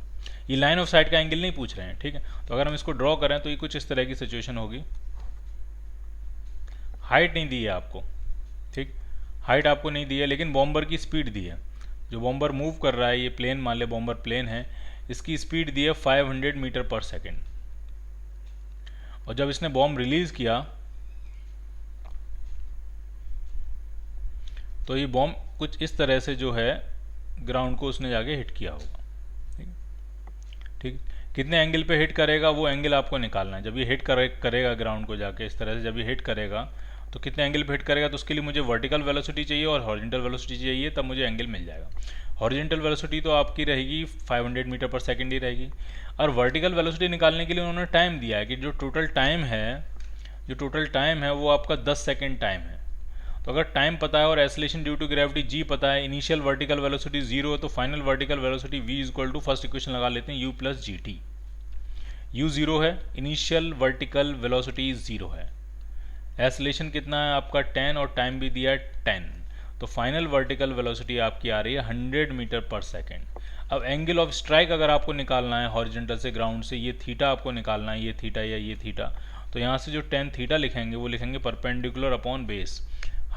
ये लाइन ऑफ साइट का एंगल नहीं पूछ रहे हैं, ठीक है। तो अगर हम इसको ड्रॉ करें तो ये कुछ इस तरह की सिचुएशन होगी। हाइट नहीं दी है आपको, ठीक, हाइट आपको नहीं दी है, लेकिन बॉम्बर की स्पीड दी है। जो बॉम्बर मूव कर रहा है, ये प्लेन मान ले बॉम्बर प्लेन है, इसकी स्पीड दी है 500 मीटर पर सेकेंड। और जब इसने बॉम्ब रिलीज किया तो ये बॉम्ब कुछ इस तरह से जो है ग्राउंड को उसने जाके हिट किया होगा। ठीक, कितने एंगल पे हिट करेगा वो एंगल आपको निकालना है। जब ये हिट करेगा ग्राउंड को जाके इस तरह से, जब ये हिट करेगा तो कितने एंगल पे हिट करेगा, तो उसके लिए मुझे वर्टिकल वेलोसिटी चाहिए और हॉरिजॉन्टल वेलोसिटी चाहिए, तब मुझे एंगल मिल जाएगा। हॉरिजॉन्टल वेलोसिटी तो आपकी रहेगी 500 मीटर पर सेकंड ही रहेगी, और वर्टिकल वेलोसिटी निकालने के लिए उन्होंने टाइम दिया है कि जो टोटल टाइम है वो आपका 10 सेकेंड टाइम है। तो अगर टाइम पता है और acceleration due to gravity g पता है, इनिशियल वर्टिकल वेलोसिटी 0 है, तो final vertical velocity v equal to first equation लगा लेते हैं u plus g t. u 0 है, इनिशियल वर्टिकल वेलोसिटी 0 है, एक्सेलरेशन कितना है आपका 10 और टाइम भी दिया है 10, तो फाइनल वर्टिकल वेलोसिटी आपकी आ रही है 100 मीटर पर सेकेंड। अब एंगल ऑफ स्ट्राइक अगर आपको निकालना है हॉरिजॉन्टल से ग्राउंड से, ये थीटा आपको निकालना है, ये थीटा या ये थीटा, तो यहाँ से जो 10 थीटा लिखेंगे वो लिखेंगे perpendicular upon base,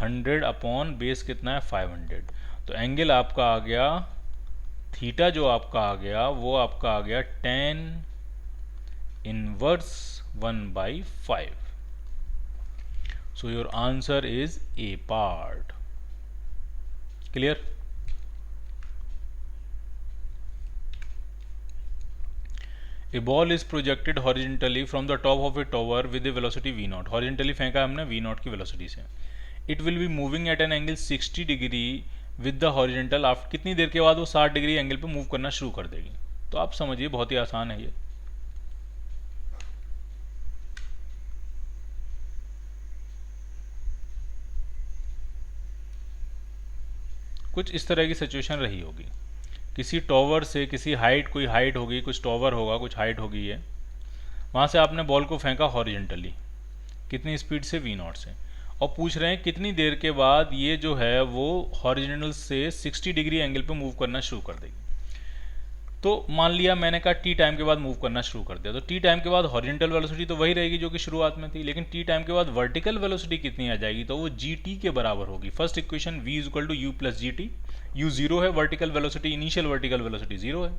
100 upon base कितना है 500। तो एंगल आपका आ गया, थीटा जो आपका आ गया वो आपका आ गया 10 inverse 1/5। So your answer is A part. Clear? A ball is projected horizontally from the top of a tower with a velocity v0. Horizontally फेंका हमने v0 की वेलोसिटी से। It will be moving at an angle 60 degree with the horizontal। आप कितनी देर के बाद वो 60 degree angle पे मूव करना शुरू कर देगी। तो आप समझिए बहुत ही आसान है ये। कुछ इस तरह की सिचुएशन रही होगी, किसी टॉवर से किसी हाइट, कोई हाइट होगी, कुछ टॉवर होगा, कुछ हाइट होगी है, वहाँ से आपने बॉल को फेंका हॉरिजॉन्टली, कितनी स्पीड से v0 से, और पूछ रहे हैं कितनी देर के बाद ये जो है वो हॉरिजॉन्टल से 60 डिग्री एंगल पे मूव करना शुरू कर देगी। तो मान लिया मैंने कहा टी टाइम के बाद मूव करना शुरू कर दिया, तो टी टाइम के बाद हॉरिजॉन्टल वेलोसिटी तो वही रहेगी जो कि शुरुआत में थी, लेकिन टी टाइम के बाद वर्टिकल वेलोसिटी कितनी आ जाएगी, तो वो जी टी के बराबर होगी। First equation v equal to u plus g t, u 0 है, vertical velocity, initial vertical velocity 0 है,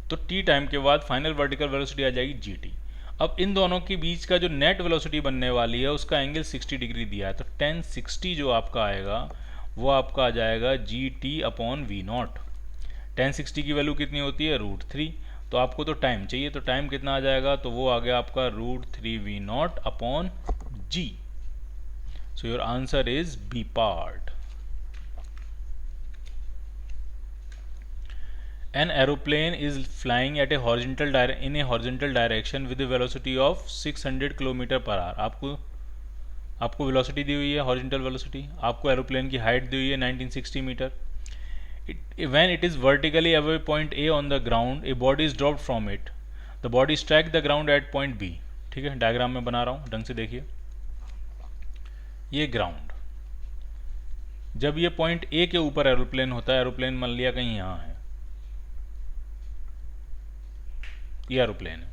तो टी टाइम के बाद फाइनल वर्टिकल वेलोसिटी आ जाएगी जी टी। अब इन दोनों के बीच का जो नेट वेलोसिटी बनने वाली है उसका एंगल 60 डिग्री दिया है, तो 1060 जो आपका आएगा वो आपका आ जाएगा g t upon v naught. 1060 की वैल्यू कितनी होती है, √3। तो आपको तो टाइम चाहिए, तो टाइम कितना आ जाएगा, तो वो आ गया आपका √3v0 upon g. So your answer is B part. An aeroplane is flying at a in a horizontal direction with a velocity of 600 km per hour। आपको वेलोसिटी दी हुई है, हॉरिजॉन्टल वेलोसिटी, आपको एरोप्लेन की हाइट दी हुई है 1960 metre. When it is vertically above point A on the ground, a body is dropped from it. The body strike the ground at point B। ठीक है, diagram में बना रहा हूँ, ढंग से देखिए। ये ग्राउंड, जब ये पॉइंट A के ऊपर एरोप्लेन होता है, एरोप्लेन मान लिया कहीं यहाँ है, ये एरोप्लेन है,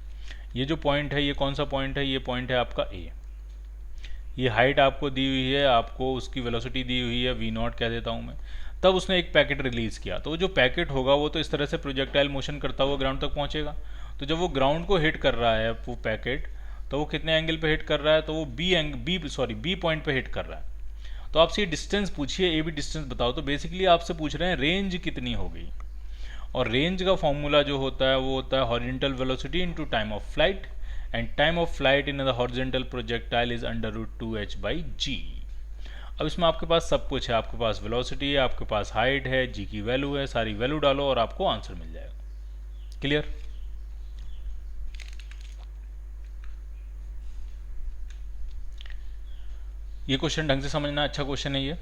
ये जो पॉइंट है ये कौन सा पॉइंट है, ये पॉइंट है आपका A। ये हाइट आपको दी हुई है, आपको उसकी वेलोसिटी दी हुई है, वी नॉट कह देता हूँ मैं। तब उसने एक पैकेट रिलीज़ किया, तो वो जो पैकेट होगा वो तो इस तरह से प्रोजेक्टाइल मोशन करता हुआ ग्राउंड तक पहुँचेगा। तो जब वो ग्राउंड को हिट कर रहा है वो पैकेट, तो वो कितने एंगल पे हिट कर रहा है, तो वो बी पॉइंट पे हिट कर रहा है। तो आपसे ये डिस्टेंस पूछिए, ए बी डिस्टेंस बताओ, तो बेसिकली आपसे पूछ रहे हैं रेंज कितनी होगी। और रेंज का फॉर्मूला जो होता है वो होता है horizontal velocity into time of flight, and time of flight in the horizontal projectile is √2h/g। अब इसमें आपके पास सब कुछ है, आपके पास वेलोसिटी है, आपके पास हाइट है, जी की वैल्यू है, सारी वैल्यू डालो और आपको आंसर मिल जाएगा। क्लियर? ये क्वेश्चन ढंग से समझना, अच्छा क्वेश्चन है ये।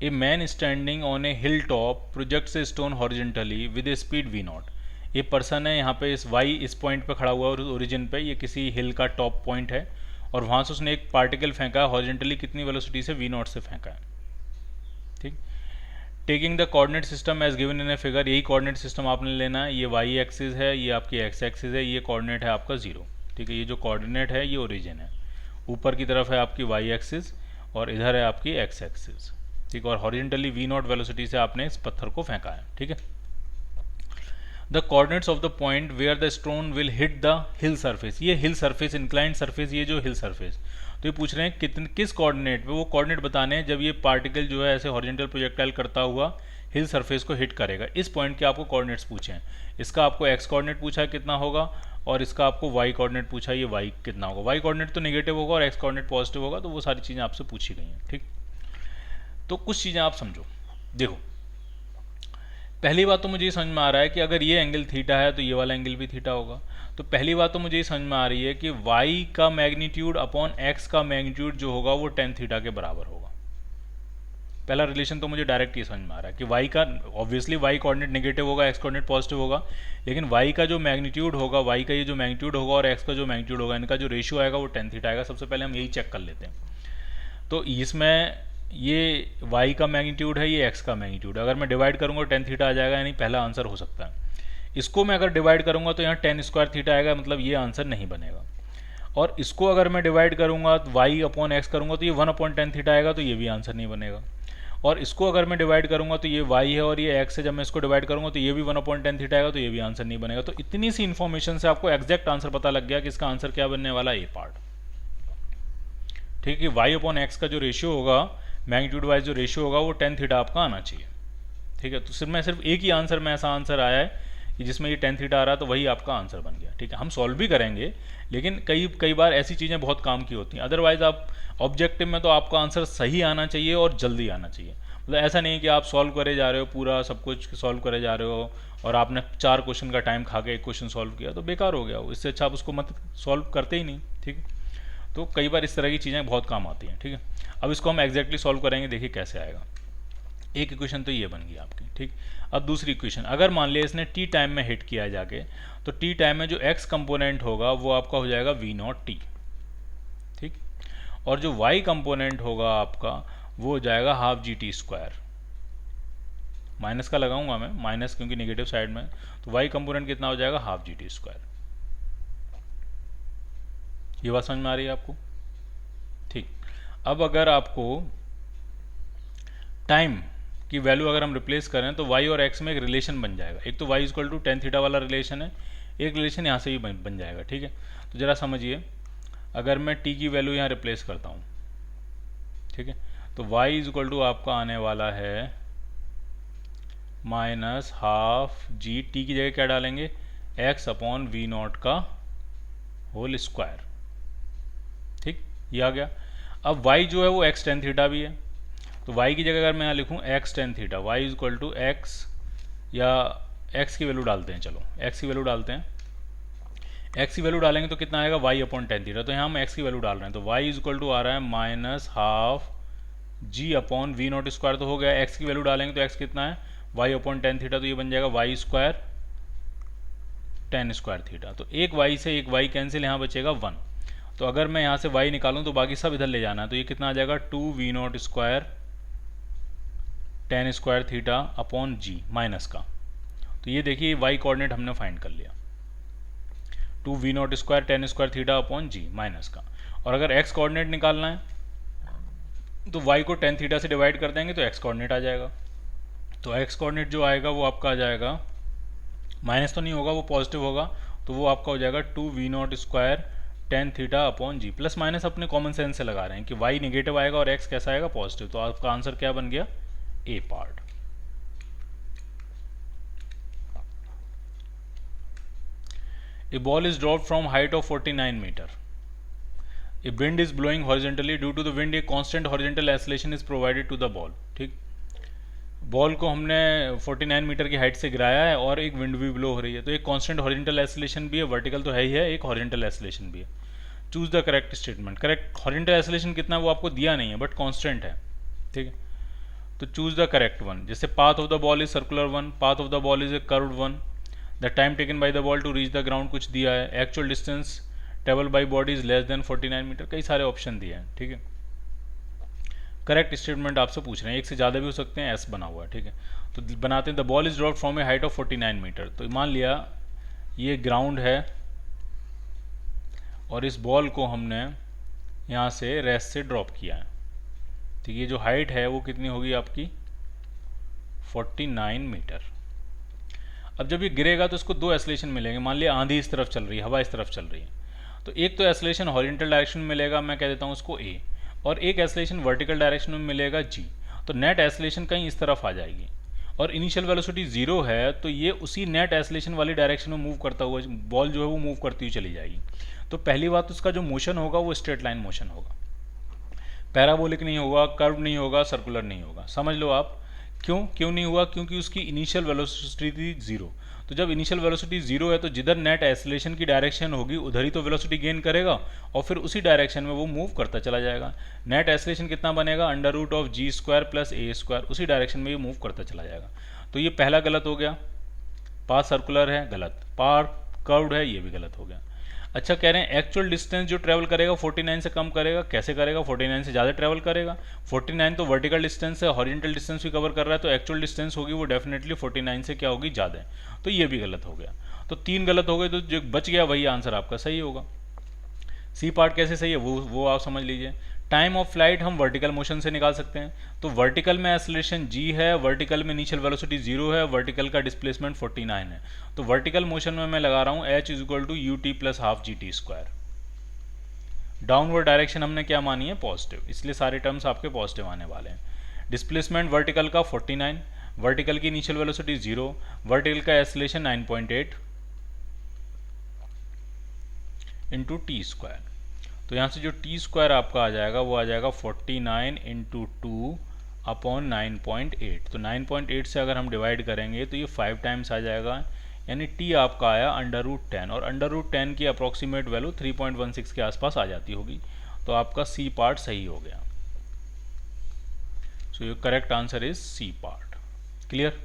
A man standing on A hill top projects a stone horizontally with A speed v not. ये पर्सन है यहाँ पे इस पॉइंट पे खड़ा हुआ है ओरिजिन पे, ये किसी हिल का टॉप पॉइंट है, और वहाँ से उसने एक पार्टिकल फेंका है हॉरिजेंटली, कितनी वेलोसिटी से, v नॉट से फेंका है। ठीक। Taking the coordinate system as given in a figure, यही कोऑर्डिनेट सिस्टम आपने लेना है। ये y एक्सिस है, ये आपकी x एक्सिस है, ये कोऑर्डिनेट है आपका 0। ठीक है, ये जो कोऑर्डिनेट है ये ओरिजिन है, ऊपर की तरफ है आपकी y एक्सिस और इधर है आपकी x एक्सिस। ठीक, और हॉरिजेंटली v नॉट वेलोसिटी से आपने इस पत्थर को फेंका है। ठीक है। The coordinates of the point where the stone will hit the hill surface, ये हिल सरफेस, इंक्लाइंड सरफेस, ये जो हिल सरफेस, तो ये पूछ रहे हैं किस कोऑर्डिनेट पे, वो कोऑर्डिनेट बताने हैं जब ये पार्टिकल जो है ऐसे हॉरिजेंटल प्रोजेक्टाइल करता हुआ हिल सरफेस को हिट करेगा। इस पॉइंट के आपको कोऑर्डिनेट्स पूछे हैं। इसका आपको x कोऑर्डिनेट पूछा है कितना होगा, और इसका आपको y कोऑर्डिनेट पूछा है, ये y कितना होगा। y कोऑर्डिनेट तो नेगेटिव होगा और x कोऑर्डिनेट पॉजिटिव होगा, तो वो सारी चीज़ें आपसे पूछी गई हैं। ठीक, तो कुछ चीज़ें आप समझो। देखो, पहली बात तो मुझे ये समझ में आ रहा है कि अगर ये एंगल थीटा है तो ये वाला एंगल भी थीटा होगा। तो पहली बात तो मुझे ये समझ में आ रही है कि y का मैग्नीट्यूड अपॉन x का मैग्नीट्यूड जो होगा वो tan थीटा के बराबर होगा। पहला रिलेशन तो मुझे डायरेक्ट ये समझ में आ रहा है कि y का, ऑब्वियसली y कोऑर्डिनेट नेगेटिव होगा, x कोऑर्डिनेट पॉजिटिव होगा, लेकिन y का जो मैग्नीट्यूड होगा, y का ये जो मैग्नीट्यूड होगा और x का जो मैग्नीट्यूड होगा, इनका जो रेशियो आएगा वो tan थीटा आएगा। सबसे पहले हम यही चेक कर लेते हैं। तो इसमें ये y का मैग्नीट्यूड है, ये x का मैग्नीट्यूड है। अगर मैं डिवाइड करूंगा tan थीटा आ जाएगा, यानी पहला आंसर हो सकता है। इसको मैं अगर डिवाइड करूंगा तो यहाँ tan स्क्वायर थीटा आएगा, मतलब ये आंसर नहीं बनेगा। और इसको अगर मैं डिवाइड करूंगा तो y अपॉन एक्स करूंगा तो ये 1/tan थीटा आएगा, तो ये भी आंसर नहीं बनेगा। और इसको अगर मैं डिवाइड करूंगा तो ये y है और ये x है, जब मैं इसको डिवाइड करूंगा तो ये भी 1/tan थीटा आएगा, तो ये भी आंसर नहीं बनेगा। तो इतनी सी इन्फॉर्मेशन से आपको एग्जैक्ट आंसर पता लग गया कि इसका आंसर क्या बनने वाला है, ये पार्ट। ठीक है, y अपॉन एक्स का जो रेशियो होगा, मैग्नीट्यूड वाइज जो रेशियो होगा, वो tan थीटा आपका आना चाहिए। ठीक है, तो सिर्फ एक ही आंसर में ऐसा आंसर आया है कि जिसमें ये tan थीटा आ रहा है, तो वही आपका आंसर बन गया। ठीक है, हम सॉल्व भी करेंगे, लेकिन कई बार ऐसी चीज़ें बहुत काम की होती हैं। अदरवाइज आप ऑब्जेक्टिव में तो आपका आंसर सही आना चाहिए और जल्दी आना चाहिए। मतलब ऐसा नहीं कि आप सॉल्व करे जा रहे हो, पूरा सब कुछ सॉल्व करे जा रहे हो और आपने 4 क्वेश्चन का टाइम खा के एक क्वेश्चन सॉल्व किया, तो बेकार हो गया वो। इससे अच्छा आप उसको मत सॉल्व करते ही नहीं। ठीक है, तो कई बार इस तरह की चीज़ें बहुत काम आती हैं। ठीक है, अब इसको हम एग्जैक्टली सॉल्व करेंगे, देखिए कैसे आएगा। एक इक्वेशन तो ये बन गई आपकी। ठीक, अब दूसरी इक्वेशन, अगर मान लिया इसने टी टाइम में हिट किया जाके, तो टी टाइम में जो एक्स कंपोनेंट होगा वो आपका हो जाएगा वी नॉट टी। ठीक, और जो वाई कंपोनेंट होगा आपका वो हो जाएगा half G T square. Minus का लगाऊंगा मैं, माइनस क्योंकि नेगेटिव साइड में, तो वाई कंपोनेंट कितना हो जाएगा, हाफ जी टी स्क्वायर। ये बात समझ में आ रही है आपको? ठीक, अब अगर आपको टाइम की वैल्यू अगर हम रिप्लेस करें तो y और x में एक रिलेशन बन जाएगा। एक तो y equal to tan theta वाला रिलेशन है, एक रिलेशन यहाँ से भी बन जाएगा। ठीक है, तो ज़रा समझिए, अगर मैं t की वैल्यू यहाँ रिप्लेस करता हूँ, ठीक है, तो y इक्वल टू आपका आने वाला है माइनस हाफ जी, टी की जगह क्या डालेंगे, x अपॉन वी नॉट का होल स्क्वायर। ठीक, ये आ गया। अब y जो है वो x tan थीटा भी है, तो y की जगह अगर मैं यहाँ लिखूँ x tan theta, y equal to x, या x की वैल्यू डालते हैं, चलो x की वैल्यू डालते हैं। x की वैल्यू डालेंगे तो कितना आएगा, y अपॉन tan थीटा। तो यहाँ हम x की वैल्यू डाल रहे हैं, तो y इक्वल टू आ रहा है minus half g upon v naught square, तो हो गया। x की वैल्यू डालेंगे तो x कितना है, y अपॉन tan थीटा, तो ये बन जाएगा y square tan square theta. तो एक y से एक y कैंसिल, यहाँ बचेगा 1। तो अगर मैं यहाँ से y निकालूँ तो बाकी सब इधर ले जाना है, तो ये कितना आ जाएगा, 2v naught square tan square theta upon g minus का। तो ये देखिए y कोऑर्डिनेट हमने फाइंड कर लिया, 2v naught square tan square theta upon g minus का। और अगर एक्स कोऑर्डिनेट निकालना है तो वाई को टेन थीटा से डिवाइड कर देंगे तो एक्स कोऑर्डिनेट आ जाएगा। तो एक्स कोऑर्डिनेट जो आएगा वो आपका आ जाएगा, माइनस तो नहीं होगा, वो पॉजिटिव होगा, तो वो आपका हो जाएगा 2v0² टेन थीटा अपॉन जी। प्लस माइनस अपने कॉमन सेंस से लगा रहे हैं कि वाई नेगेटिव आएगा और एक्स कैसा आएगा, पॉजिटिव। तो आपका आंसर क्या बन गया, ए part. A ball is dropped from height of 49 meter. A wind is blowing horizontally. Due to the wind, a constant horizontal acceleration is provided to the ball. ठीक, बॉल को हमने 49 मीटर की height से गिराया है और एक विंड भी ब्लो हो रही है, तो एक कांस्टेंट हॉरिजॉन्टल एसिलेशन भी है, वर्टिकल तो है ही है, एक हॉरिजॉन्टल एसिलेशन भी है। Choose the correct statement. Correct horizontal acceleration कितना है वो आपको दिया नहीं है, बट कांस्टेंट है, ठीक है। तो चूज द करेक्ट वन। जैसे path of the ball is circular one, path of the ball is a curved one, the time taken by the ball to reach the ground कुछ दिया है, actual distance travel by body is less than 49 metre, कई सारे option दिए हैं, ठीक है। Correct statement आपसे पूछ रहे हैं, एक से ज़्यादा भी हो सकते हैं, एस बना हुआ है, ठीक है। तो बनाते हैं, the ball is dropped from a height of 49 metre. तो मान लिया ये ग्राउंड है और इस बॉल को हमने यहाँ से रेस्ट से ड्रॉप किया है, तो ये जो हाइट है वो कितनी होगी आपकी, 49 मीटर। अब जब ये गिरेगा तो इसको दो एस्लेशन मिलेंगे। मान लिया आंधी इस तरफ चल रही है, हवा इस तरफ चल रही है, तो एक तो एस्लेशन हॉरिजॉन्टल डायरेक्शन में मिलेगा, मैं कह देता हूँ उसको ए, और एक एस्लेशन वर्टिकल डायरेक्शन में मिलेगा जी। तो नेट एस्लेशन कहीं इस तरफ आ जाएगी और इनिशियल वेलोसिटी 0 है, तो ये उसी नेट एस्लेशन वाली डायरेक्शन में मूव करता हुआ बॉल जो है वो मूव करती हुई चली जाएगी। तो पहली बात, उसका जो मोशन होगा वो स्ट्रेट लाइन मोशन होगा, पैराबोलिक नहीं होगा, कर्व नहीं होगा, सर्कुलर नहीं होगा। समझ लो आप क्यों नहीं हुआ, क्योंकि उसकी इनिशियल वेलोसिटी थी 0। तो जब इनिशियल वेलोसिटी 0 है तो जिधर नेट एस्लेशन की डायरेक्शन होगी उधर ही तो वेलोसिटी गेन करेगा और फिर उसी डायरेक्शन में वो मूव करता चला जाएगा। नेट एस्लेशन कितना बनेगा, √g² प्लस a², उसी डायरेक्शन में ये मूव करता चला जाएगा। तो ये पहला गलत हो गया, पाथ सर्कुलर है गलत, पाथ कर्व्ड है ये भी गलत हो गया। अच्छा, कह रहे हैं एक्चुअल डिस्टेंस जो ट्रैवल करेगा 49 से कम करेगा, कैसे करेगा, 49 से ज़्यादा ट्रैवल करेगा। 49 तो वर्टिकल डिस्टेंस है, हॉरिजॉन्टल डिस्टेंस भी कवर कर रहा है, तो एक्चुअल डिस्टेंस होगी वो डेफिनेटली 49 से क्या होगी, ज़्यादा है, तो ये भी गलत हो गया। तो 3 गलत हो गए, तो जो बच गया वही आंसर आपका सही होगा। सी पार्ट कैसे सही है वो आप समझ लीजिए। टाइम ऑफ फ्लाइट हम वर्टिकल मोशन से निकाल सकते हैं, तो वर्टिकल में एक्सेलरेशन g है, वर्टिकल में इनिशियल वेलोसिटी 0 है, वर्टिकल का डिस्प्लेसमेंट 49 है, तो वर्टिकल मोशन में मैं लगा रहा हूँ h = ut + ½ gt²। Downward direction हमने क्या मानी है, पॉजिटिव, इसलिए सारे टर्म्स आपके पॉजिटिव आने वाले हैं। डिस्प्लेसमेंट वर्टिकल का 49, वर्टिकल की इनिशियल वेलोसिटी 0, वर्टिकल का एक्सेलरेशन 9.8 इंटू t²। तो यहाँ से जो t² आपका आ जाएगा वो आ जाएगा 49 × 2 अपॉन 9.8। तो 9.8 से अगर हम डिवाइड करेंगे तो ये 5 टाइम्स आ जाएगा, यानी t आपका आया √10, और √10 की अप्रॉक्सीमेट वैल्यू 3.16 के आसपास आ जाती होगी। तो आपका सी पार्ट सही हो गया। So your correct answer is C part. Clear.